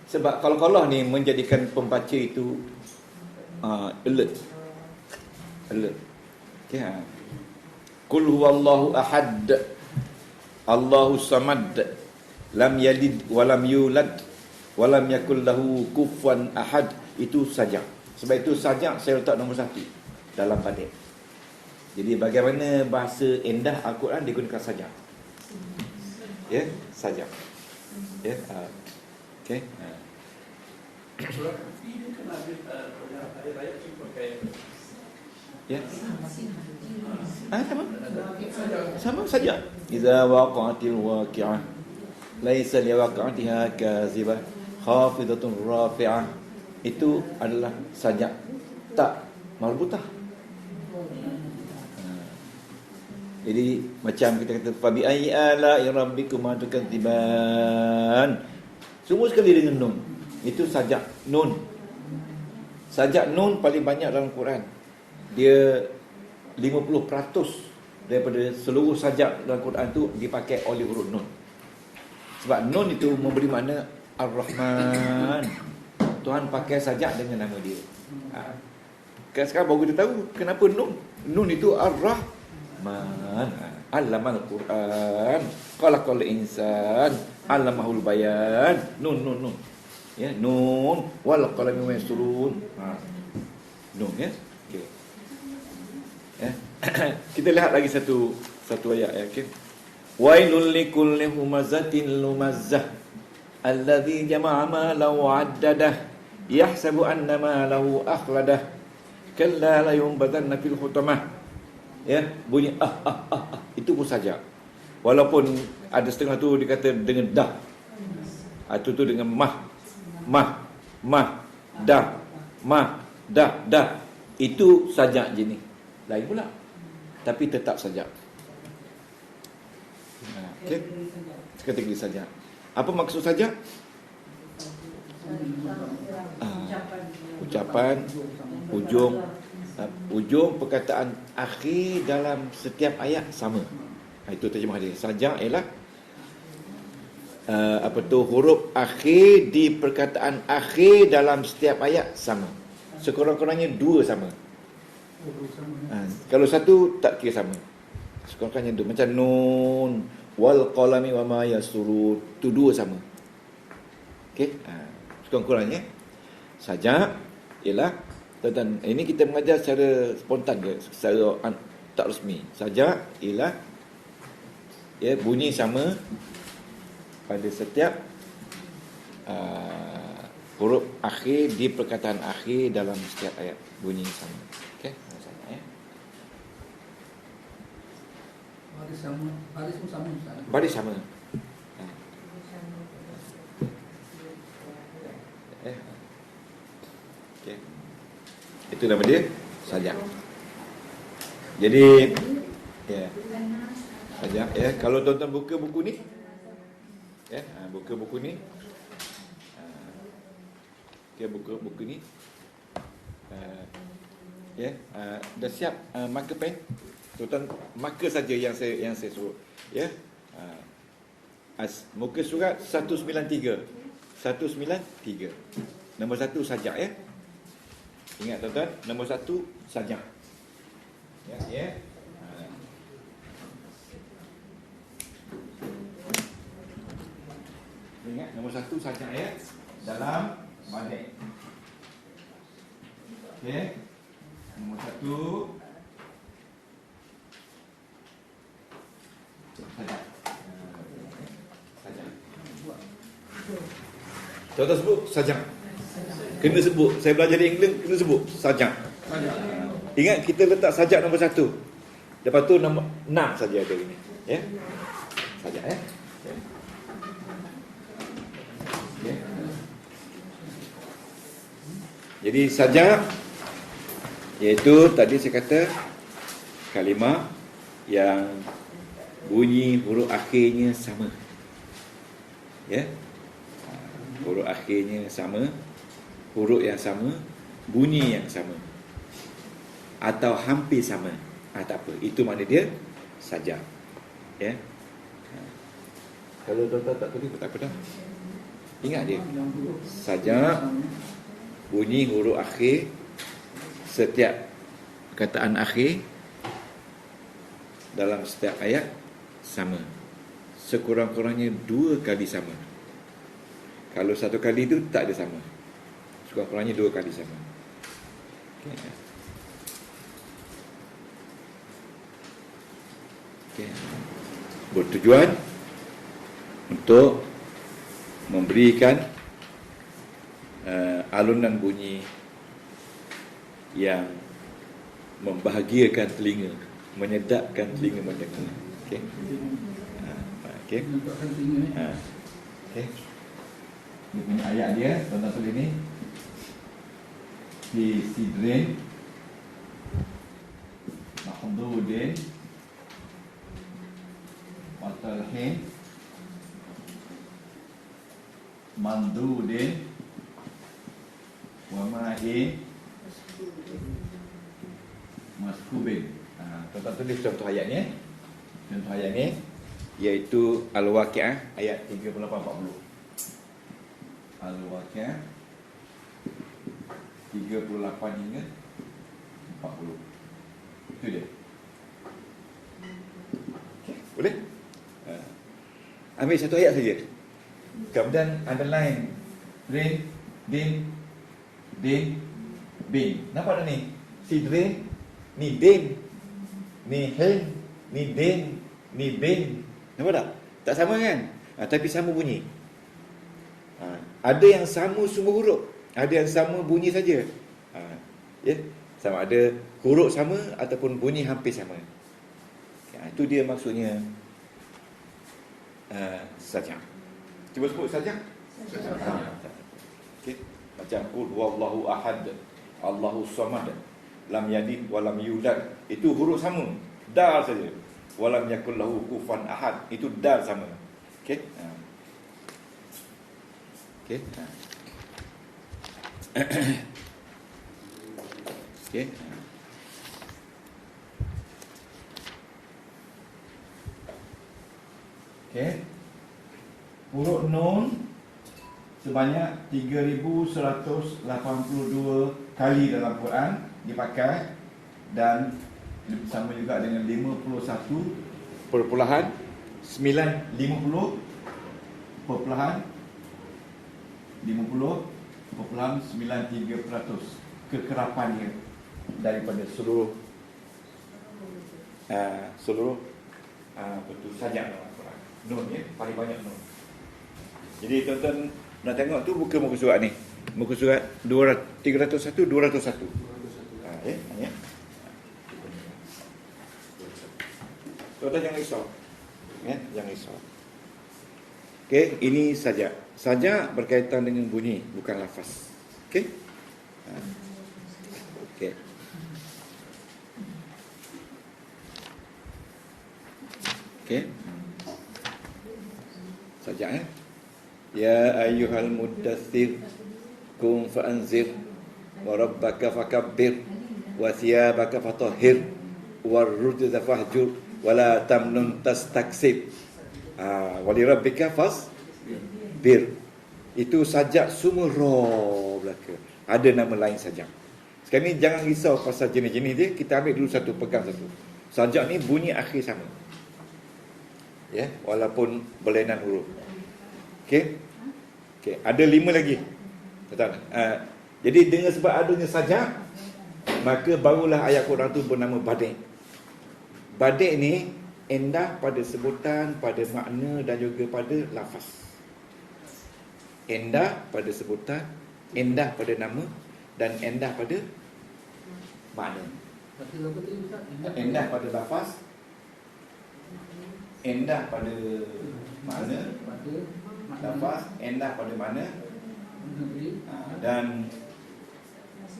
Sebab qalqalah ni menjadikan pembaca itu alert. Okey. Qul huwallahu ahad, Allahu samad, lam yalid wa lam yulad walam yakul lahu kufuwan ahad. Itu sajak. Sebab itu sajak saya letak nombor 1 dalam badik. Jadi bagaimana bahasa endah Al-Quran digunakan sajak. Ya, sajak. Ya. Okey. Ya. Sama saja. Iza waqa'atil waqi'ah laisa liwaqa'atiha kazibah khafidatun rafi'ah. Itu adalah sajak, tak marbutah. Jadi macam kita kata fabi ayyi ala'i rabbikuma tukadziban, semua sekali dengan nun. Itu sajak nun. Sajak nun paling banyak dalam Quran. Dia 50% daripada seluruh sajak dalam Quran tu dipakai oleh huruf nun. Sebab nun itu memberi makna Ar-Rahman. Tuhan pakai sajak dengan nama dia. Sekarang baru kita tahu kenapa nun. Nun itu Ar-Rahman. Allamal Quran, khalaqal insan, allamahul bayan. Nun. Ya, nun wal qalami wa yasturun. Nun ya. Okey. Ya. Kita lihat lagi satu ayat ya, okey. Wailul likulli humazatin lumazzah alladzi jama'a malan wa 'addadah yahsabu anna malahu akhladah kalla la yunbadanna fil hutamah. Ya, bunyi itu pun saja. Walaupun ada setengah tu dikata dengan dah. Itu tu dengan dah. Itu sajak jenis lain pula. Tapi tetap sajak. Okey. Kategori sajak. Apa maksud sajak? Ucapan, ujung perkataan akhir dalam setiap ayat sama. Itu terjemah dia. Sajak ialah huruf akhir di perkataan akhir dalam setiap ayat sama. Sekurang-kurangnya 2 sama. Kalau 1 tak kira sama. Sekurang-kurangnya 2. Macam nun wal qalami wa ma yasturun, tu 2 sama. Okey. Sekurang-kurangnya sajak ialah, dan ini kita mengajar secara spontan ke, secara tak rasmi. Sajak ialah bunyi sama pada setiap huruf akhir di perkataan akhir dalam setiap ayat bunyi sama. Okey, sama ya. Baris sama, baris pun sama Ustaz. Baris sama. Okey. Itu nama dia sajak. Jadi ya. Sajak ya. Kalau tuan-tuan buka buku ni ya, buka buku ni. Okey, buka buku ni. Ya, dah siap marker pen. Tuan-tuan marker saja yang saya suruh. Ya. Muka surat 193. 193. Nombor 1 sajak ya. Ingat tuan-tuan, nombor 1 sajak. Ya, ya. Ingat nombor 1 sajak ya. Dalam balik. Okey. Nombor 1 sajak. Tuan-tuan sebut sajak. Kena sebut. Saya belajar di England, kena sebut sajak. Ingat kita letak sajak nombor 1. Lepas tu nombor 6 saja ada ini. Ya. Sajak ya. Okay. Jadi sajak iaitu tadi saya kata kalimah yang bunyi huruf akhirnya sama. Ya. Huruf akhirnya sama, huruf yang sama, bunyi yang sama, atau hampir sama. Tak apa, itu makna dia sajak. Ya. Kalau tuan-tuan tak tulis tak apa dah. Ingat dia. Sajak bunyi huruf akhir setiap perkataan akhir dalam setiap ayat sama. Sekurang-kurangnya 2 kali sama. Kalau 1 kali itu tak ada sama. Sekurang-kurangnya 2 kali sama. Okay. Okay. Bertujuan untuk memberikan alunan bunyi yang membahagiakan telinga, menyedapkan telinga mendengar. Okey. Okey. Okey. Ini punya ayat dia, tuan-tuan tulis ni. Fi sidrin mahdudin wa talhin mandudin wa ma'in maskubin. Tuan-tuan tulis contoh ayat ni. Contoh ayat ni iaitu Al-Waqi'ah ayat 38-40. Al-Waqi'ah 38 hingga 40. Itu dia. Okay, boleh? Ambil satu ayat saja. Kemudian underline rain, din, bin. Nampak tak ni? Sidrin, ni din, ni hen, ni din, ni bin. Nampak tak? Tak sama kan? Tapi sama bunyi. Ada yang sama semua huruf, ada yang sama bunyi saja. Ya, sama ada huruf sama ataupun bunyi hampir sama. Itu dia maksudnya sajak. Cuba sebut sajak. Okey. Macam qul huwallahu ahad, Allahu samad, lam yalid wa lam yulad. Itu huruf sama, dal saja. Wa lam yakul lahu kufuwan ahad. Itu dal sama. Okey. Okey. Okey. Okey. Huruf nun sebanyak 3182 kali dalam Quran dipakai, dan sama juga dengan 50,93% kekerapannya daripada seluruh betul sajak dalam Quran. Nun ya, paling banyak nun. Jadi tuan-tuan nak tengok tu buka muka surat ni. Muka surat 301, 201. Ya. Tuan-tuan jangan risau. Ya, jangan risau. Okey, ini saja. Saja berkaitan dengan bunyi, bukan lafaz. Okey? Okey. Okey. Saja Ya ayyuhal muddathir qum fa'anzir wa rabbaka fakabbir wa thiyabaka fatahhir warrujza fahjur wala tamnun tastaksib. Wali rabbika fasbir. Itu sajak semua roh belaka. Ada nama lain sajak. Sekarang ni jangan risau pasal jenis-jenis dia, kita ambil dulu satu, pegang satu. Sajak ni bunyi akhir sama. Ya, walaupun berlainan huruf. Okey. Okey, ada 5 lagi. Betul. Jadi dengan sebab adanya sajak, maka barulah ayat Quran tu bernama Badi'. Badi' ni endah pada sebutan, pada makna dan juga pada lafaz. Endah pada sebutan, endah pada nama dan endah pada makna. Endah pada lafaz, endah pada makna, lafaz, endah pada makna, dan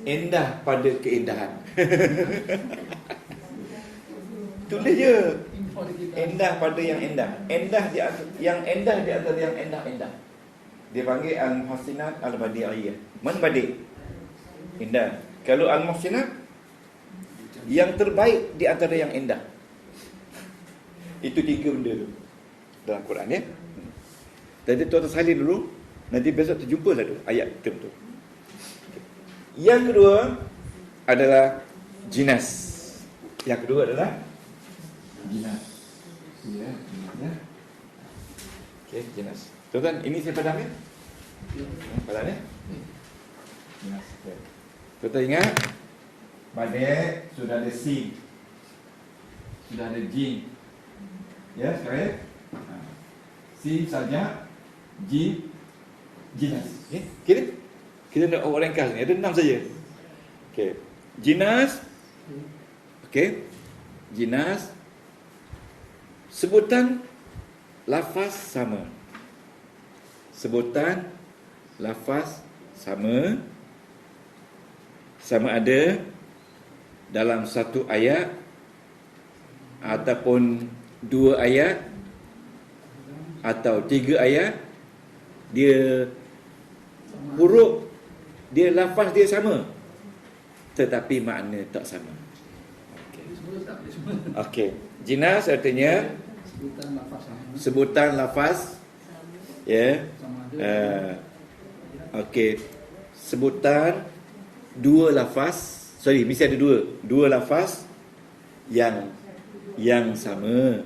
endah pada keindahan. Tulis je. Endah pada yang endah. Endah di yang endah di antara yang endah-endah. Dia panggil al-muhsinat al-badi'iyah. Mana badi'? Indah. Kalau al-muhsinat, yang terbaik di antara yang endah. Itu 3 benda tu dalam Quran, ya. Jadi tuan-tuan salin dulu. Nanti besok terjumpa satu ayat tertentu. Yang kedua adalah jinas. Yang kedua adalah jinas. Ya, ya. Okey, jinas. Tuan-tuan, ini saya padam, ya? Padam, ya? Jinas. Okay. Tuan-tuan ingat, Badi' sudah ada sin, sudah ada jim. Ya, sekarang ya? Sin saja, jim, jinas. Okay? Kita nak ringkas ni, ada 6 saja. Okey. Jinas. Okey. Jinas. Sebutan lafaz sama. Sebutan lafaz sama. Sama ada dalam satu ayat ataupun 2 ayat atau 3 ayat. Dia huruf, dia lafaz dia sama, tetapi makna tak sama. Okey. Jinas artinya sebutan lafaz, ya. Okey. Sebutan 2 lafaz, mesti ada 2 lafaz yang sama,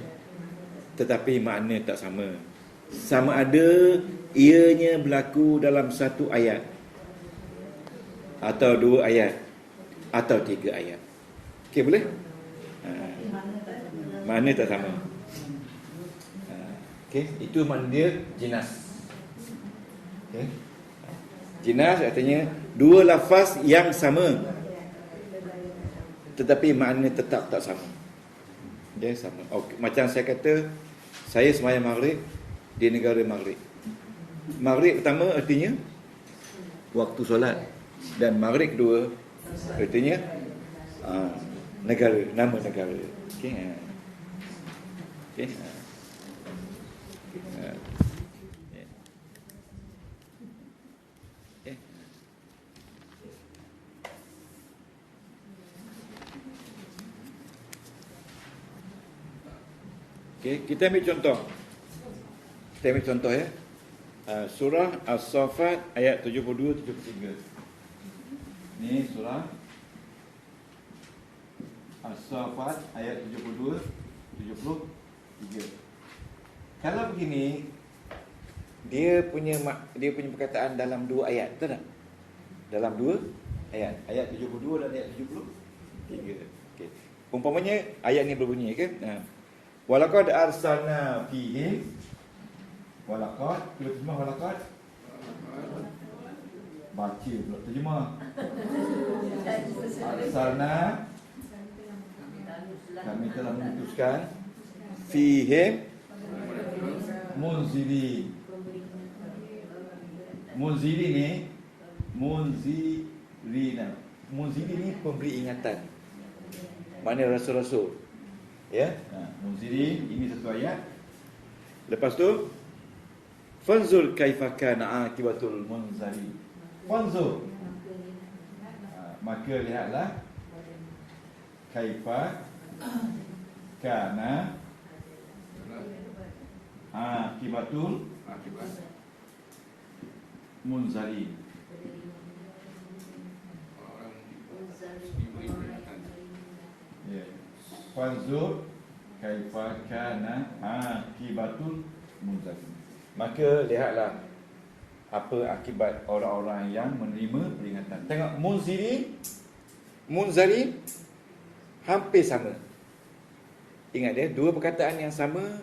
tetapi makna tak sama. Sama ada ianya berlaku dalam 1 ayat atau 2 ayat atau 3 ayat. Okey, boleh? Makna tak sama. Okey, itu makna dia jinas. Okey. Jinas artinya 2 lafaz yang sama, tetapi makna tetap tak sama. Dia sama. Okay. Macam saya kata, saya sembahyang maghrib di negara maghrib. Maghrib pertama artinya waktu solat, dan maghrib kedua artinya negara, nama negara. Okey. Okey. Okay, kita ambil contoh. Kita ambil contoh, ya. Surah As-Saffat ayat 72-73. Ni surah As-Saffat ayat 72-73. Kalau begini, dia punya perkataan dalam 2 ayat, betul tak? Dalam 2 ayat. Ayat 72 dan ayat 73. Okey. Umpamanya ayat ni berbunyi, kan? Walaqad arsalna fihim, walaqad, kita terjemah walaqad. Baca pula terjemah. Arsalna, kami telah memutuskan fihim munziri. Munziri ni munzirina. Munziri ni pemberi ingatan. Maknanya rasul-rasul. Ya, munziri ini satu ayat. Lepas tu fanzur kaifa kana akibatul munzari. Fanzur. Maka lihatlah kaifa kana akibatul munzari. Ya. Fanzur kaifa kana akibatul munzari. Maka lihatlah apa akibat orang-orang yang menerima peringatan. Tengok munzari hampir sama. Ingat dia, dua perkataan yang sama,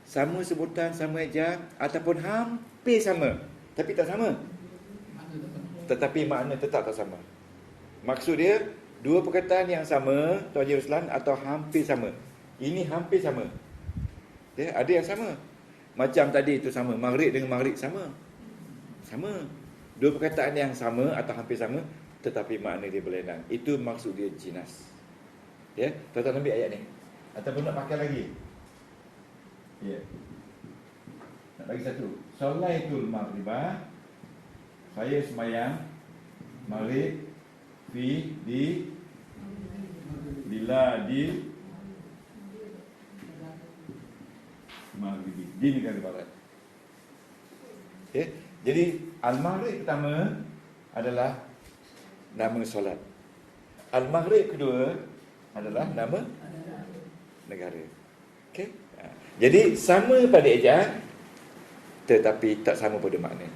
sama sebutan, sama eja, ataupun hampir sama, tapi tak sama. Tetapi makna tetap tak sama. Maksud dia, dua perkataan yang sama, Tuan Haji Ruslan, atau hampir sama. Ini hampir sama. Ya, ada yang sama. Macam tadi itu sama, maghrib dengan maghrib sama. Sama. Dua perkataan yang sama atau hampir sama, tetapi makna dia berlainan. Itu maksud dia jinas. Ya, tuan-tuan ambil ayat ni. Ataupun nak pakai lagi. Ya. Nak bagi satu. Salaitul maghribah. Saya sembahyang maghrib di biladil maghribi, di negara barat. Okay. Jadi al-maghrib pertama adalah nama solat. Al-maghrib kedua adalah nama negara. Okey. Jadi sama pada ejaan tetapi tak sama pada makna.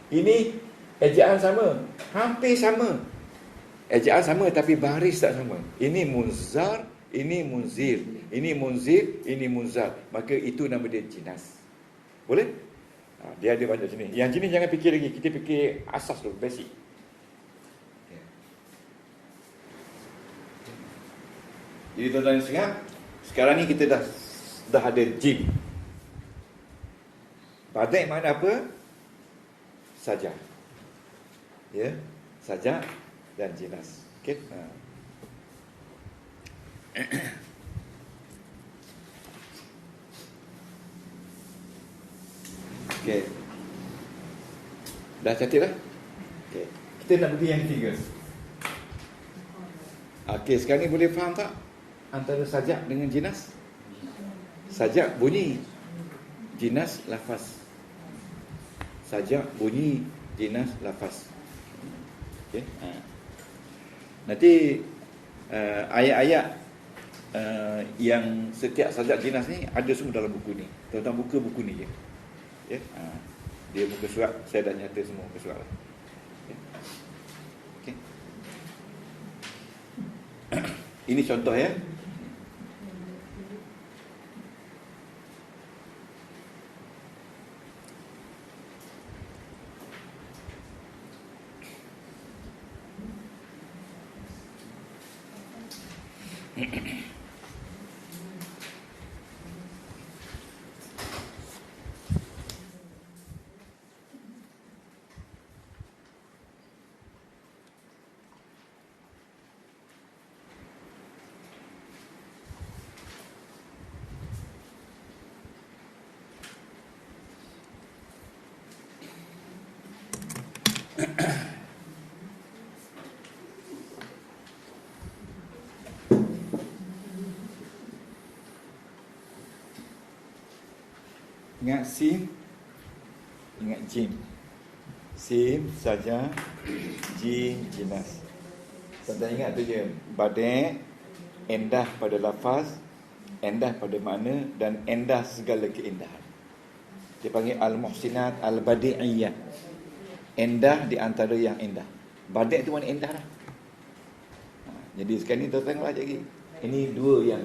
Ini ejaan sama, hampir sama. Ejaan sama tapi baris tak sama. Ini munzar, ini munzir. Ini munzir, ini munzar. Maka itu nama dia jinas. Boleh? Dia ada banyak jenis. Yang jenis jangan fikir lagi. Kita fikir asas tu, basic. Jadi tuan-tuan sekalian, sekarang ni kita dah ada jim. Badai makna apa? Saja. Ya, saja dan jinas. Okey. Okey. Dah cantik dah? Okey. Kita nak pergi yang ketiga. Okey, sekarang ni boleh faham tak antara sajak dengan jinas? Sajak bunyi, jinas lafaz. Sajak bunyi, jinas lafaz. Okey. Nanti ayat-ayat yang setiap sajak jinas ni ada semua dalam buku ni. Tuan-tuan buka buku ni je. Ya. Dia muka surat, saya dah nyata semua muka surat lah. Okey. Ini contoh ya. Ingat sim, ingat jim. Sim saja, jim jinas. Tuan-tuan ingat tu je. Badai, endah pada lafaz, endah pada makna dan endah segala keindahan. Dia panggil al-muhsinat al-badi'iyah. Endah di antara yang endah. Badai tu mana endah dah. Jadi sekarang ni tuan-tuan tengok lagi. Ini dua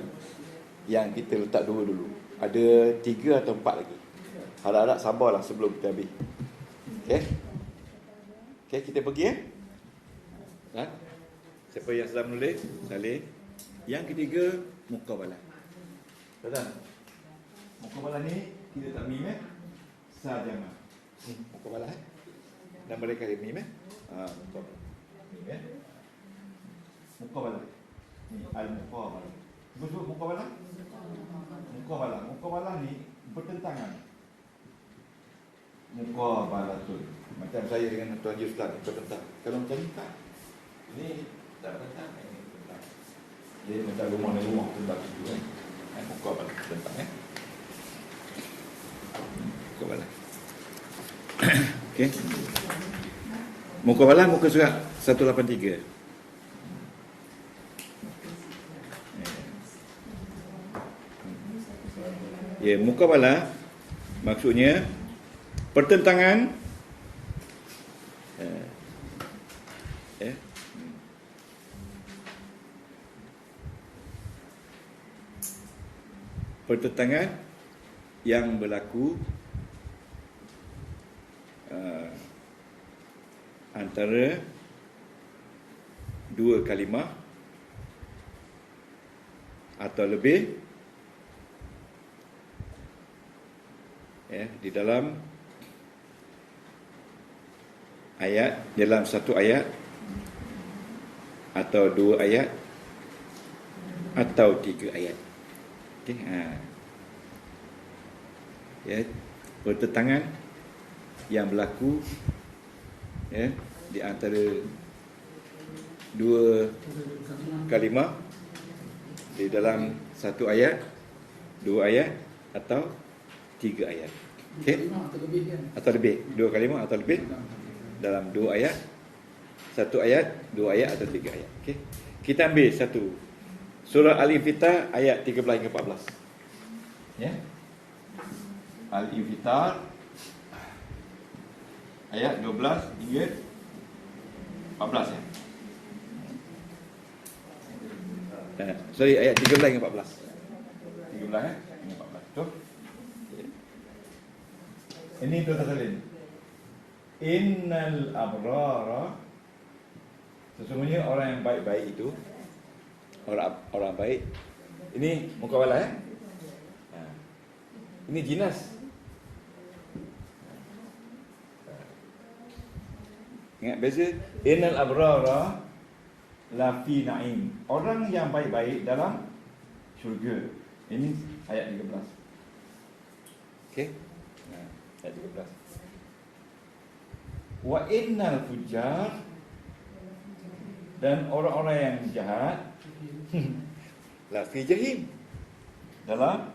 yang kita letak dua dulu. Ada 3 atau 4 lagi. Harap-harap sabarlah sebelum kita habis. Okey. Okey, kita pergi ya. Kan? Siapa yang sedang menulis? Salih. Yang ketiga, muqabalah. Betul? Muqabalah ni kita tak mim sajama. Ni muqabalah. Dan mereka mim muqabalah. Mim muqabalah. Ni al-muqabalah. Betul muqabalah? Muqabalah. Muqabalah ni bertentangan. Muqabalah tu. Macam saya dengan Tuan Haji Ustaz bertentang. Kalau macam ni tak. Ini tak bertentang, ini bertentang. Jadi macam rumah dan rumah tentang itu kan. Muqabalah tentang muqabalah. Okey. Muqabalah muka surat 183. Ya, muqabalah maksudnya pertentangan pertentangan yang berlaku antara dua kalimah atau lebih di dalam ayat, dalam satu ayat atau dua ayat atau tiga ayat. Okey, pertentangan yang berlaku di antara dua kalimah di dalam satu ayat, dua ayat atau tiga ayat. Okey, atau lebih, dua kalimah atau lebih dalam dua ayat, satu ayat, dua ayat atau tiga ayat. Okey, kita ambil satu surah Al-Infitar ayat 13 hingga 14. Ya. Al-Infitar ayat 12 hingga 14 ya. Sorry, ayat 13 hingga 14. 13 hingga 14. Tu. Ini tu tersalin. Innal abrara, sesungguhnya orang yang baik-baik itu, orang baik. Ini muqabalah ya. Ini jinas. Ingat beza, innal abrara la fi na'im. Orang yang baik-baik dalam syurga. Ini ayat 13. Okey. Ayat 13. Wa innal fujjar, dan orang-orang yang jahat la fi jahim, dalam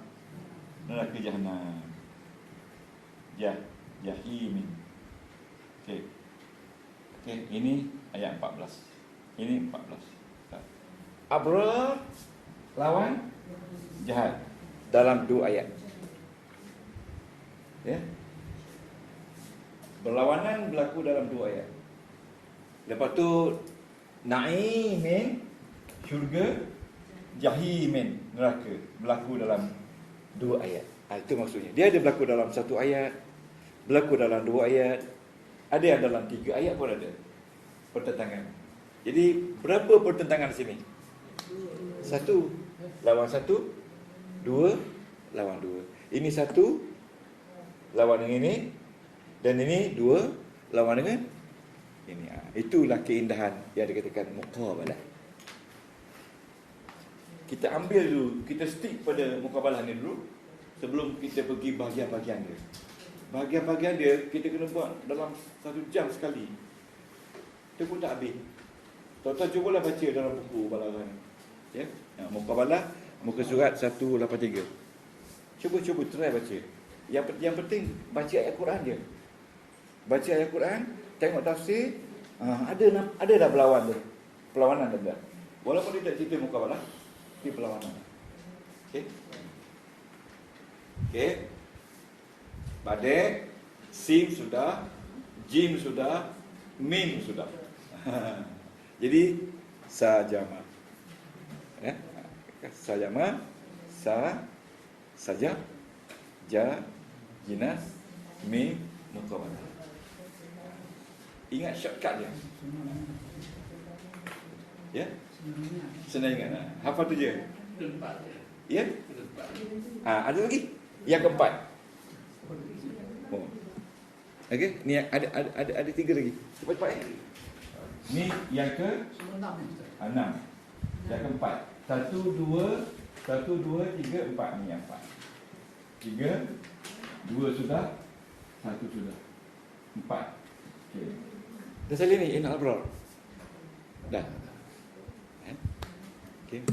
neraka jahanam. Jahim. Okey. Okey, ini ayat 14. Ini 14. Abrar lawan jahat dalam dua ayat. Ya. Berlawanan berlaku dalam dua ayat. Lepas tu na'imin syurga, jahimin neraka berlaku dalam dua ayat. Itu maksudnya. Dia ada berlaku dalam satu ayat, berlaku dalam dua ayat, ada yang dalam tiga ayat pun ada pertentangan. Jadi berapa pertentangan di sini? Satu lawan satu, dua lawan dua. Ini satu lawan dengan ini, dan ini dua lawan dengan ini. Itulah keindahan yang dikatakan muqabalah. Kita ambil dulu, kita stick pada muqabalah ni dulu sebelum kita pergi bahagian-bahagian dia. Bahagian-bahagian dia kita kena buat dalam 1 jam sekali. Itu pun tak habis. Tuan-tuan cubalah baca dalam buku balaghah. Ya, muqabalah muka surat 183. Cuba try baca. Yang penting baca ayat Quran dia. Baca ayat Quran, tengok tafsir, ada dah perlawanan ada. Walaupun dia tak cerita muqabalah, tapi perlawanan. Okey. Okey. Badai, sim sudah, jim sudah, mim sudah. Jadi sajama. Ya. Sajama, saja, ja, jinas, mim, muqabalah. Ingat shortcut dia. Ya? Senang ingat. Hafal tu je. Ya? Ada lagi? Yang keempat. Oh. Okey, ni ada 3 lagi. Cepat-cepat Ni yang ke 6. Yang keempat. 1 2 3 4 ni yang 4. 3 2 sudah, 1 sudah. 4. Okey. Dah salin ni Inal Abrar. Dah. Okey.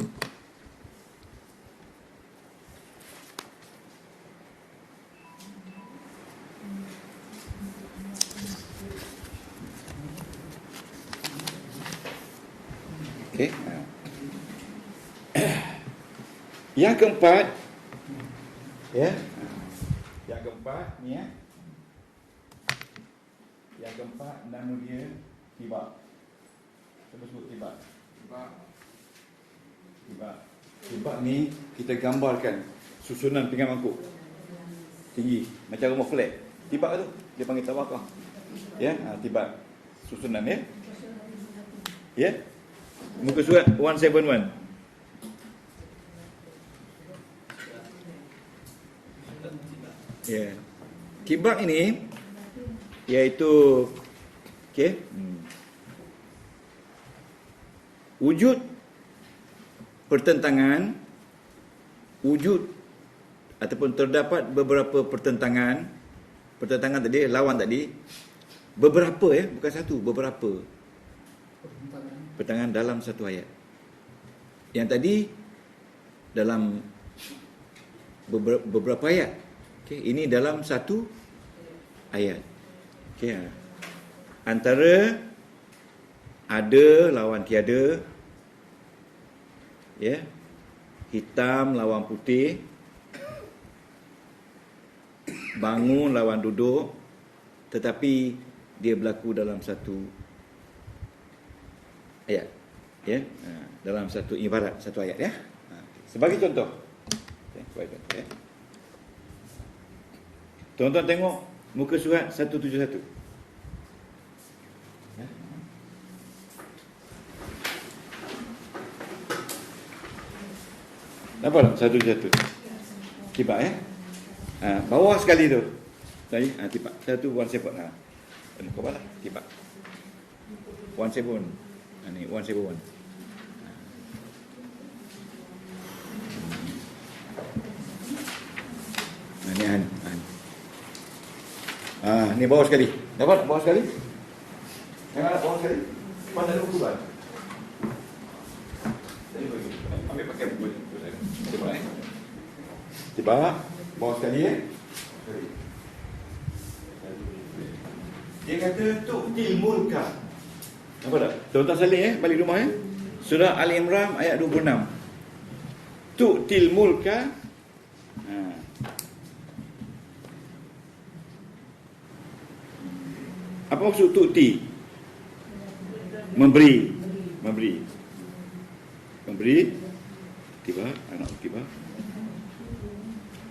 Okey. Yang keempat, ya. Yang keempat ni ya. Yang keempat nama dia tibak. Kita sebut tibak. Tibak ni kita gambarkan susunan pinggan mangkuk. Tinggi macam rumah flat. Tibak tu dia panggil tabaqah. Ya, tibak susunan ya. Ya. Muka surat 171. Ya. Tibak ini iaitu okey. Wujud pertentangan, wujud ataupun terdapat beberapa pertentangan tadi, lawan tadi, beberapa ya, bukan satu, beberapa pertentangan dalam satu ayat. Yang tadi dalam beberapa ayat. Okey, ini dalam satu ayat. Okey. Antara ada lawan tiada. Ya. Hitam lawan putih. Bangun lawan duduk, tetapi dia berlaku dalam satu ayat. Ya. Dalam satu ibarat, satu ayat ya. Sebagai contoh. Sebagai contoh ya. Tuan-tuan tengok muka surat 171. Ya. Nampak tak? 171. Tibak ya. Bawah sekali tu. Tadi tibak. 117. Muka bawah lah. Tibak. 17. Ni 171. Ni bawah sekali. Dapat bawah sekali? Jangan bawah sekali. Mana ada buku kan? Ambil pakai buku ni. Tiba bawah sekali ya. Dia kata tu'til mulka. Nampak tak? Tuan-tuan salin balik rumah Surah Al-Imran ayat 26. Tu'til mulka. Apa maksud tu'ti? Memberi. Tiba, anak tiba.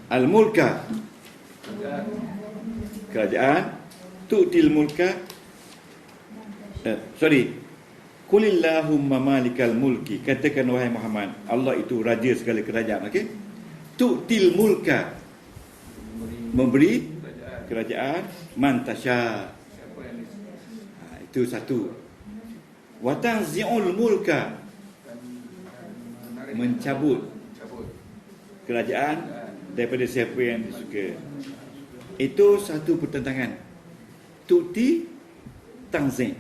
Al-mulka. Kerajaan. Tu'til mulka. Qulillahumma malikal mulki. Katakan wahai Muhammad, Allah itu raja segala kerajaan. Okey? Tu'til mulka. Memberi kerajaan man tasya. Itu satu. Wa tanzi'ul mulka. Mencabut kerajaan daripada siapa yang disuka. Itu satu pertentangan. Tu'ti tanzi'.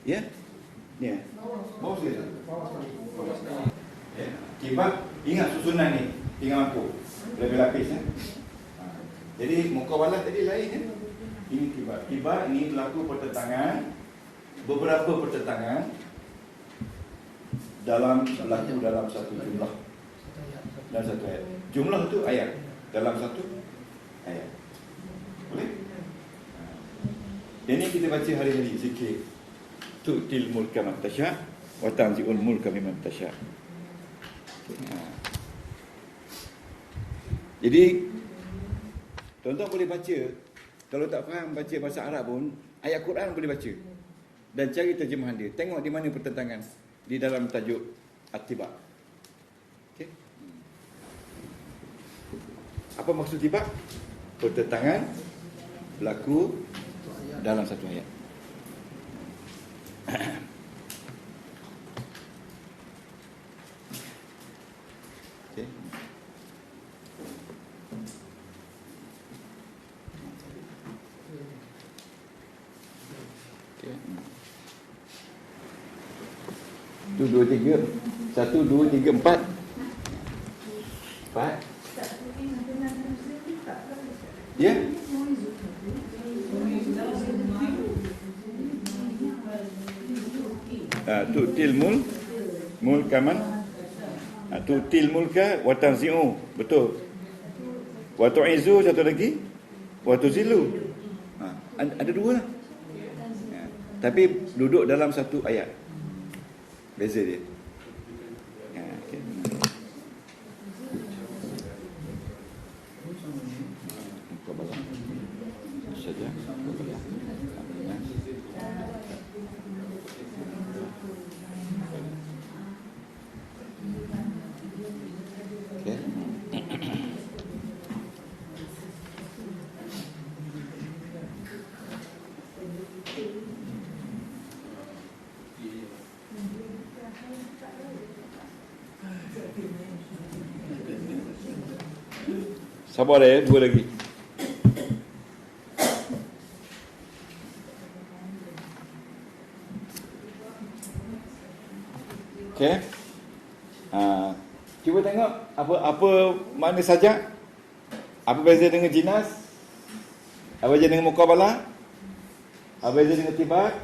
Ya? Ya. Bawah sekali. Ya. Tiba ingat susunan ni, tinggal mampu. Lebih lapis Jadi mukawalah tadi lain kan? Ini tiba ini berlaku pertentangan, beberapa pertentangan berlaku dalam satu jumlah, dalam satu ayat. Jumlah itu ayat, dalam satu ayat. Boleh? Ini kita baca hari-hari zikir. Tu'til mulka man tasya wa tanzi'ul mulka mimman tasya. Jadi tuan-tuan boleh baca. Kalau tak faham baca bahasa Arab pun, ayat Quran boleh baca dan cari terjemahan dia. Tengok di mana pertentangan di dalam tajuk At-Tibak. Okey. Apa maksud tibak? Pertentangan berlaku dalam satu ayat. Okey. Okey. 1, 2, 3. 1, 2, 3, 4. 4. Ya. Tu'til mulka man. Tu'til mulka wa tanzi'u. Betul. Wa tu'izu satu lagi. Wa tuzilu. Ada dua lah. Tapi duduk dalam satu ayat. Beza dia. Okay. Saja. Okay. Sabar ya, dua lagi. Okey. Cuba tengok apa mana saja. Apa beza dengan jinas? Apa beza dengan muqabalah? Apa beza dengan tibak?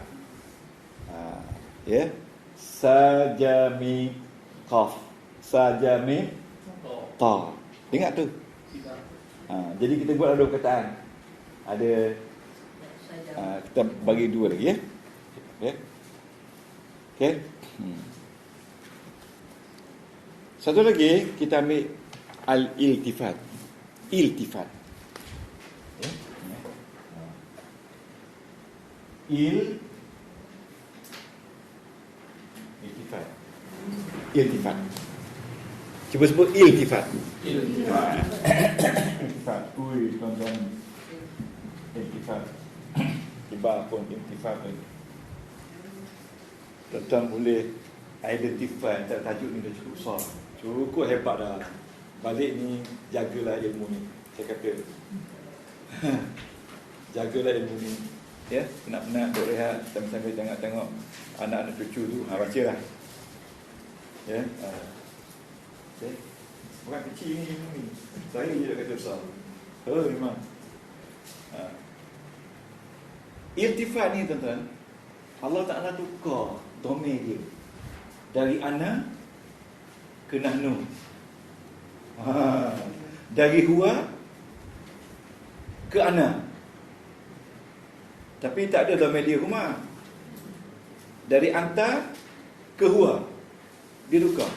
Ya. Sajami qaf. Sajami ta. Ingat tu. Jadi kita buat ada perkataan. Ada kita bagi dua lagi ya. Okey. Okey. Satu lagi kita ambil al-iltifat. Iltifat. Ya. Iltifat. Iltifat. Cuba sebut iltifat. Iltifat. Ui, tuan-tuan. Iltifat. Tiba pun iltifat lagi. Tuan-tuan boleh identify antara tajuk ni dah cukup besar. Cukup hebat dah. Balik ni, jagalah ilmu ni. Saya kata. Jagalah ilmu ni. Ya, penat-penat duk rehat sambil-sambil tengok-tengok anak-anak cucu tu. Baca lah. Ya. Okay. Bukan kecil ni ilmu ni. Saya je dah kata besar. Memang. Irtifat ni tuan-tuan, Allah Ta'ala tukar domain dia dari ana ke nahnu. Dari huwa ke ana. Tapi tak ada domain dia huma. Dari anta ke huwa. Dia tukar.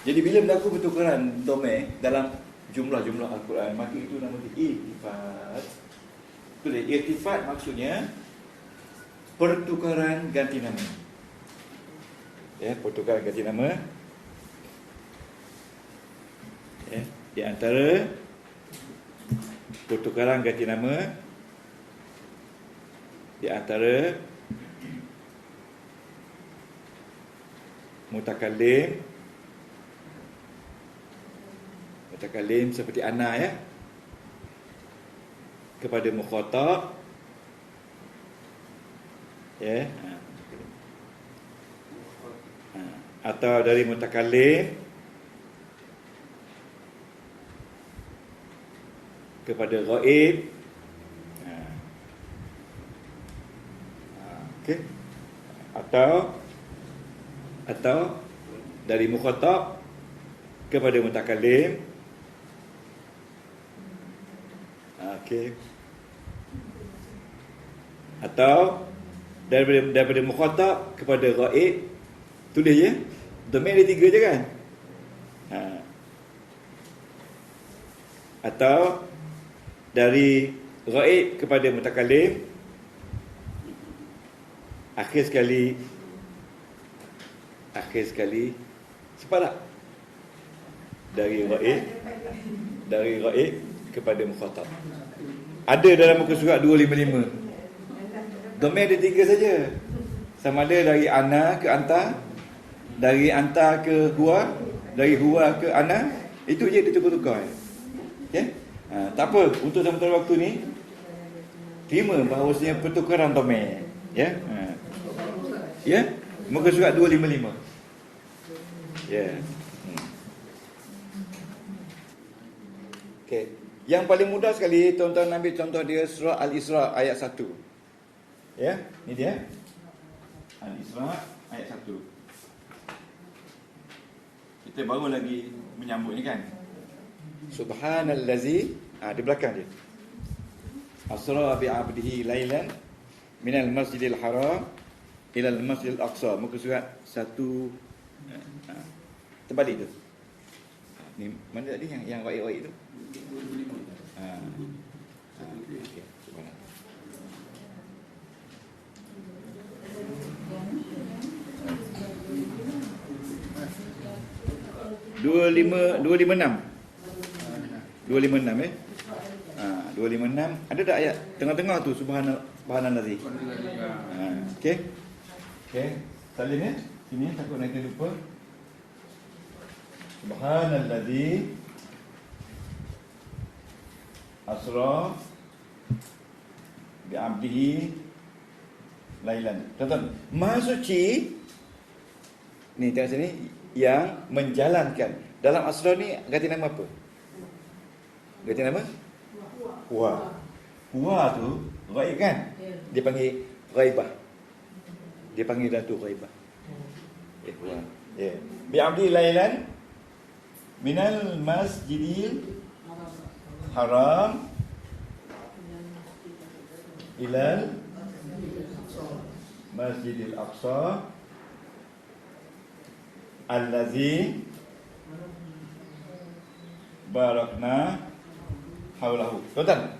Jadi bila berlaku pertukaran domain dalam jumlah-jumlah Al-Quran, maka itu nama dia irtifat. Betul, irtifat maksudnya pertukaran ganti nama. Ya, pertukaran ganti nama. Ya, di antara pertukaran ganti nama di antara mutakallim seperti ana ya kepada mukhatab ya atau dari mutakallim kepada ghaib. Okey. Atau dari mukhatab kepada mutakallim. Okey. Atau daripada mukhatab kepada ghaib. Tulis je. Domain ada 3 je kan? Atau dari ghaib kepada mutakallim. Akhir sekali cepat tak? Dari Raib kepada mukhatab. Ada dalam muka surat 255. Domain ada 3 saja. Sama ada dari ana ke anta, dari anta ke huwa, dari huwa ke ana, itu je dia tukar-tukar. Okey? Tak apa, untuk sementara waktu ni terima bahawasanya pertukaran domain. Ya? Ya? Muka surat 255. Ya. Okey. Yang paling mudah sekali tuan-tuan ambil contoh dia surah Al-Isra ayat 1. Ya, ni dia. Al-Isra ayat 1. Kita baru lagi menyambut ni kan. Subhanallazi, di belakang dia. Asra bi 'abdihi lailan minal masjidil haram ila al-masjidil aqsa. Muka surat 1 terbalik tu. Ni mana tadi yang waik-waik tu? Okey. Subhanallah. 256 256 ada tak ayat tengah-tengah tu subhanallazi. Okey. Salin ya. Sini takut nanti lupa. Subhanallazi asra bi 'abdihi lailan. Tonton, Maha Suci ni tengok sini yang menjalankan. Dalam asra ni ganti nama apa? Ganti nama? Huwa. Huwa tu ghaib kan? Dia panggil ghaibah. Dia panggil datu ghaibah. Huwa. Ya. Bi 'abdihi lailan minal masjidil haram ilal masjidil aqsa allazi barakna haulahu. Tuan-tuan,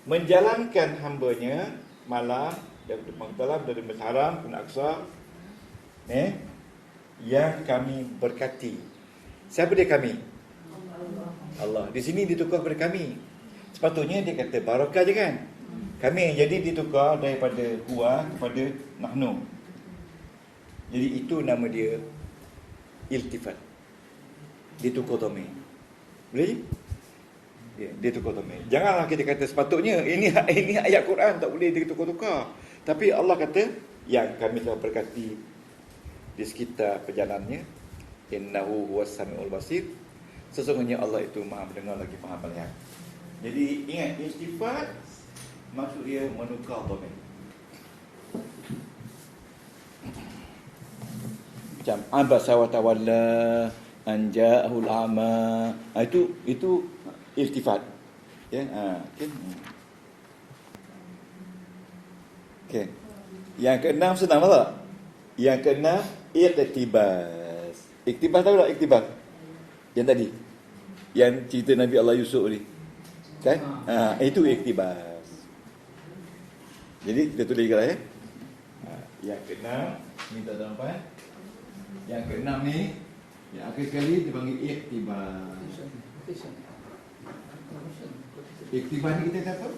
menjalankan hambanya malam dari Maktalah dari Masjid Haram ke Aqsa yang kami berkati. Siapa dia kami? Allah. Di sini ditukar kepada kami. Sepatutnya dia kata barakah je kan? Kami, jadi ditukar daripada huwa kepada nahnu. Jadi itu nama dia iltifat. Ditukar domain. Boleh? Ya, ditukar domain. Janganlah kita kata sepatutnya ini ayat Quran tak boleh ditukar-tukar. Tapi Allah kata yang kami telah berkati di sekitar perjalanannya, innahu huwas samiul basir. Sesungguhnya Allah itu Maha mendengar lagi Maha melihat. Jadi ingat, iltifat maksud dia menukar domain. Macam abasa wa tawalla an ja'ahul a'ma. Itu iltifat. Ya, okey. Okey. Yang keenam senang tak? Yang keenam iqtibas. Iqtibas tahu tak iqtibas? Yang tadi. Yang cerita Nabi Allah Yusuf ni. Kan? Itu iqtibas. Jadi kita tulis juga ya. Yang keenam ni tak nampak. Yang keenam ni yang akhir sekali dipanggil iqtibas. Iqtibas ni kita kata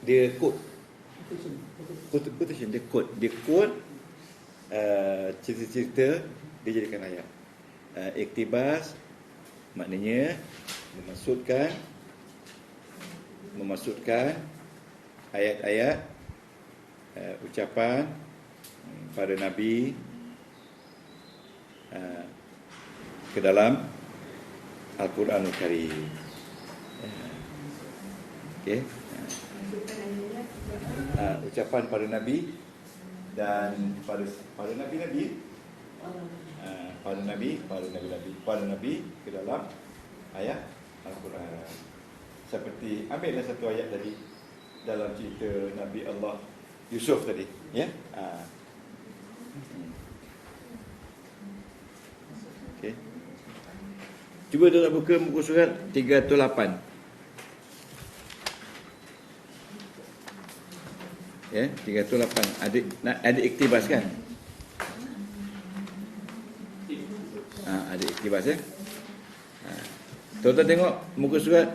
dia quote. Quotation dia quote. Dia quote cerita-cerita dia jadikan ayat. Iqtibas maknanya memasukkan ayat-ayat ucapan pada Nabi ke dalam Al-Quranul Karim. Okey. Ucapan pada Nabi dan pada Nabi-Nabi pada Nabi ke dalam ayat Al-Quran. Seperti ambillah satu ayat tadi dalam cerita Nabi Allah Yusuf tadi, ya. Okey. Cuba tuan buka muka surat 308. Ya, 308. Ada iktibas kan? Ada iktibas ya. Tuan-tuan tengok muka surat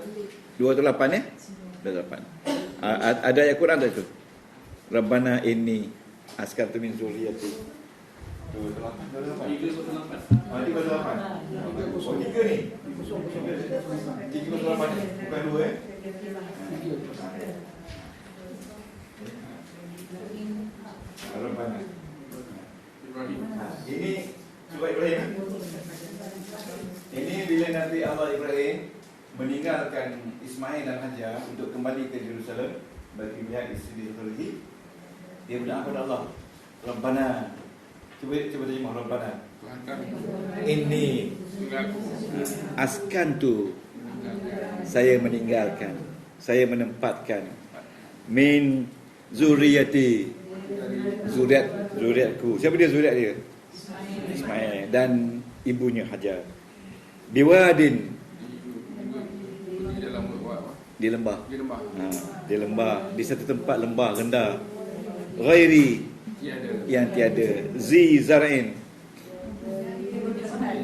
208 ya. 208. Ada ayat Quran tak itu? Rabbana inni askantu min zurriyyati. 208. 208. Oh, 3 ni. 308 ni. Bukan 2 eh. Rabbana. Ini surah Ibrahim. Ini bila Nabi Allah Ibrahim meninggalkan Ismail dan Hajar untuk kembali ke Jerusalem bagi melihat isteri Khadijah, dia berdoa kepada Allah, Rabbana. Cuba terjemah Rabbana. Ini askantu, saya meninggalkan, saya menempatkan, min zuriyati, zuriatku. Siapa dia zuriat dia? Ismail dan ibunya Hajar. Biwadin, di lembah. Di lembah, di satu tempat lembah rendah. Ghairi, yang tiada. Zi zar'in,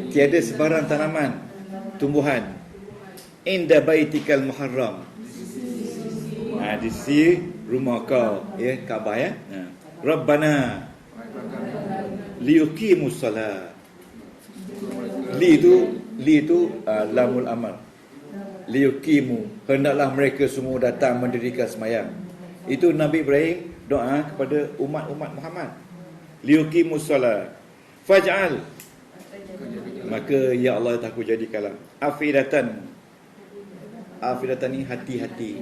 tiada sebarang tanaman, tumbuhan. Inda baitikal muharram, di sisi rumah kau, ya, Kaabah ya. Rabbana liyuqimus salat. Li itu lamul amar. Liyuqimu, hendaklah mereka semua datang mendirikan sembahyang. Itu Nabi Ibrahim doa kepada umat-umat Muhammad. Liyuqimus salat. Faj'al, maka ya Allah aku jadikanlah afidatan ni hati-hati.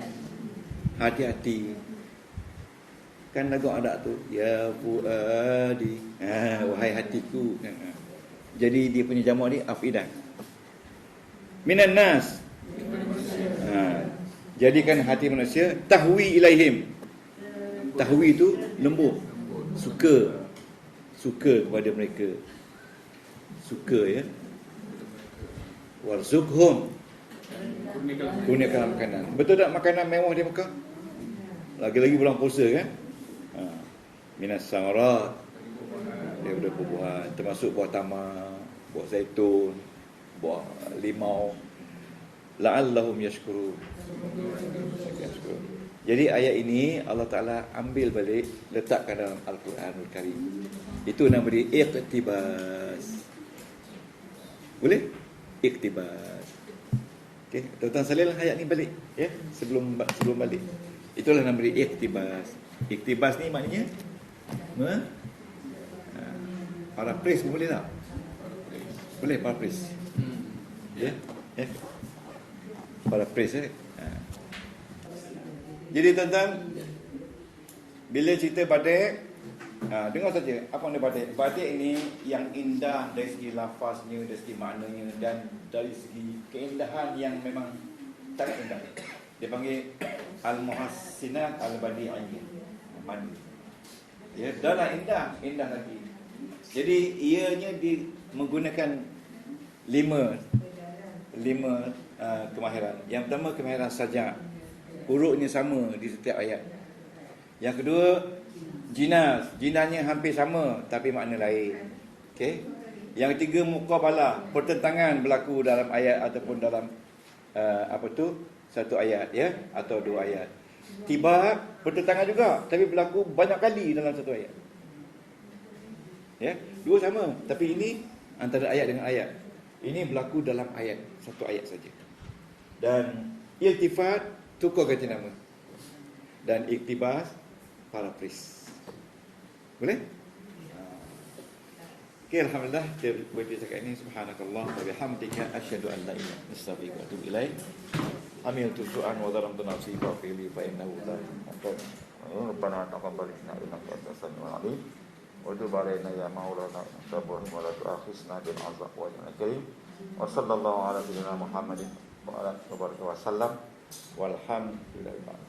Kan lagu ada tu, ya fuadi, wahai hatiku. Jadi dia punya jamak ni afidah. Minan nas, jadikan hati manusia tahwi ilaihim. Tahwi itu lembut, suka kepada mereka, suka ya. Warzuqhum, kurniakan makanan. Betul tak makanan mewah di Mekah? Lagi-lagi bulan puasa kan? Minas samarat, daripada buah-buahan, termasuk buah tamar, buah zaitun, buah limau. La'allahum yashkurun. Jadi ayat ini Allah Ta'ala ambil balik, letakkan dalam Al-Quranul Karim. Itu nama dia iqtibas. Boleh? Iqtibas. Okey, tuan-tuan salin ayat ni balik ya, sebelum balik. Itulah nama dia iqtibas. Iqtibas ni maknanya paraphrase boleh tak? Boleh paraphrase. Ya. Paraphrase Jadi tuan-tuan, bila cerita batik, dengar saja apa yang dia batik. Batik ini yang indah dari segi lafaznya, dari segi maknanya, dan dari segi keindahan yang memang sangat indah. Dia panggil Al-Muhassinat Al-Badi'iyah. Ya, dah lah indah lagi. Jadi ianya menggunakan lima kemahiran. Yang pertama kemahiran sajak, hurufnya sama di setiap ayat. Yang kedua jinasnya hampir sama tapi makna lain. Okey. Yang ketiga muqabalah, pertentangan berlaku dalam ayat ataupun dalam satu ayat ya, atau dua ayat. Tiba pertentangan juga tapi berlaku banyak kali dalam satu ayat. Ya, dua sama tapi ini antara ayat dengan ayat. Ini berlaku dalam ayat, satu ayat saja. Dan iltifat tukar ganti nama. Dan iktibas paraphrase. Boleh? Okay, alhamdulillah kita boleh cakap ini. Subhanakallah wa bihamdika asyhadu an la ilaha illa anta astaghfiruka wa atubu ilaik. Amiltu su'an wa dharamtu nafsi fa qili fa innahu la yaqul. Rabbana taqabbal minna innaka antas samiul alim. Wa tub alaina ya maulana sabbir wa la tu'akhizna bil 'azab wa ya karim. Wa sallallahu ala sayyidina Muhammadin wa ala alihi wa sallam. Walhamdulillah.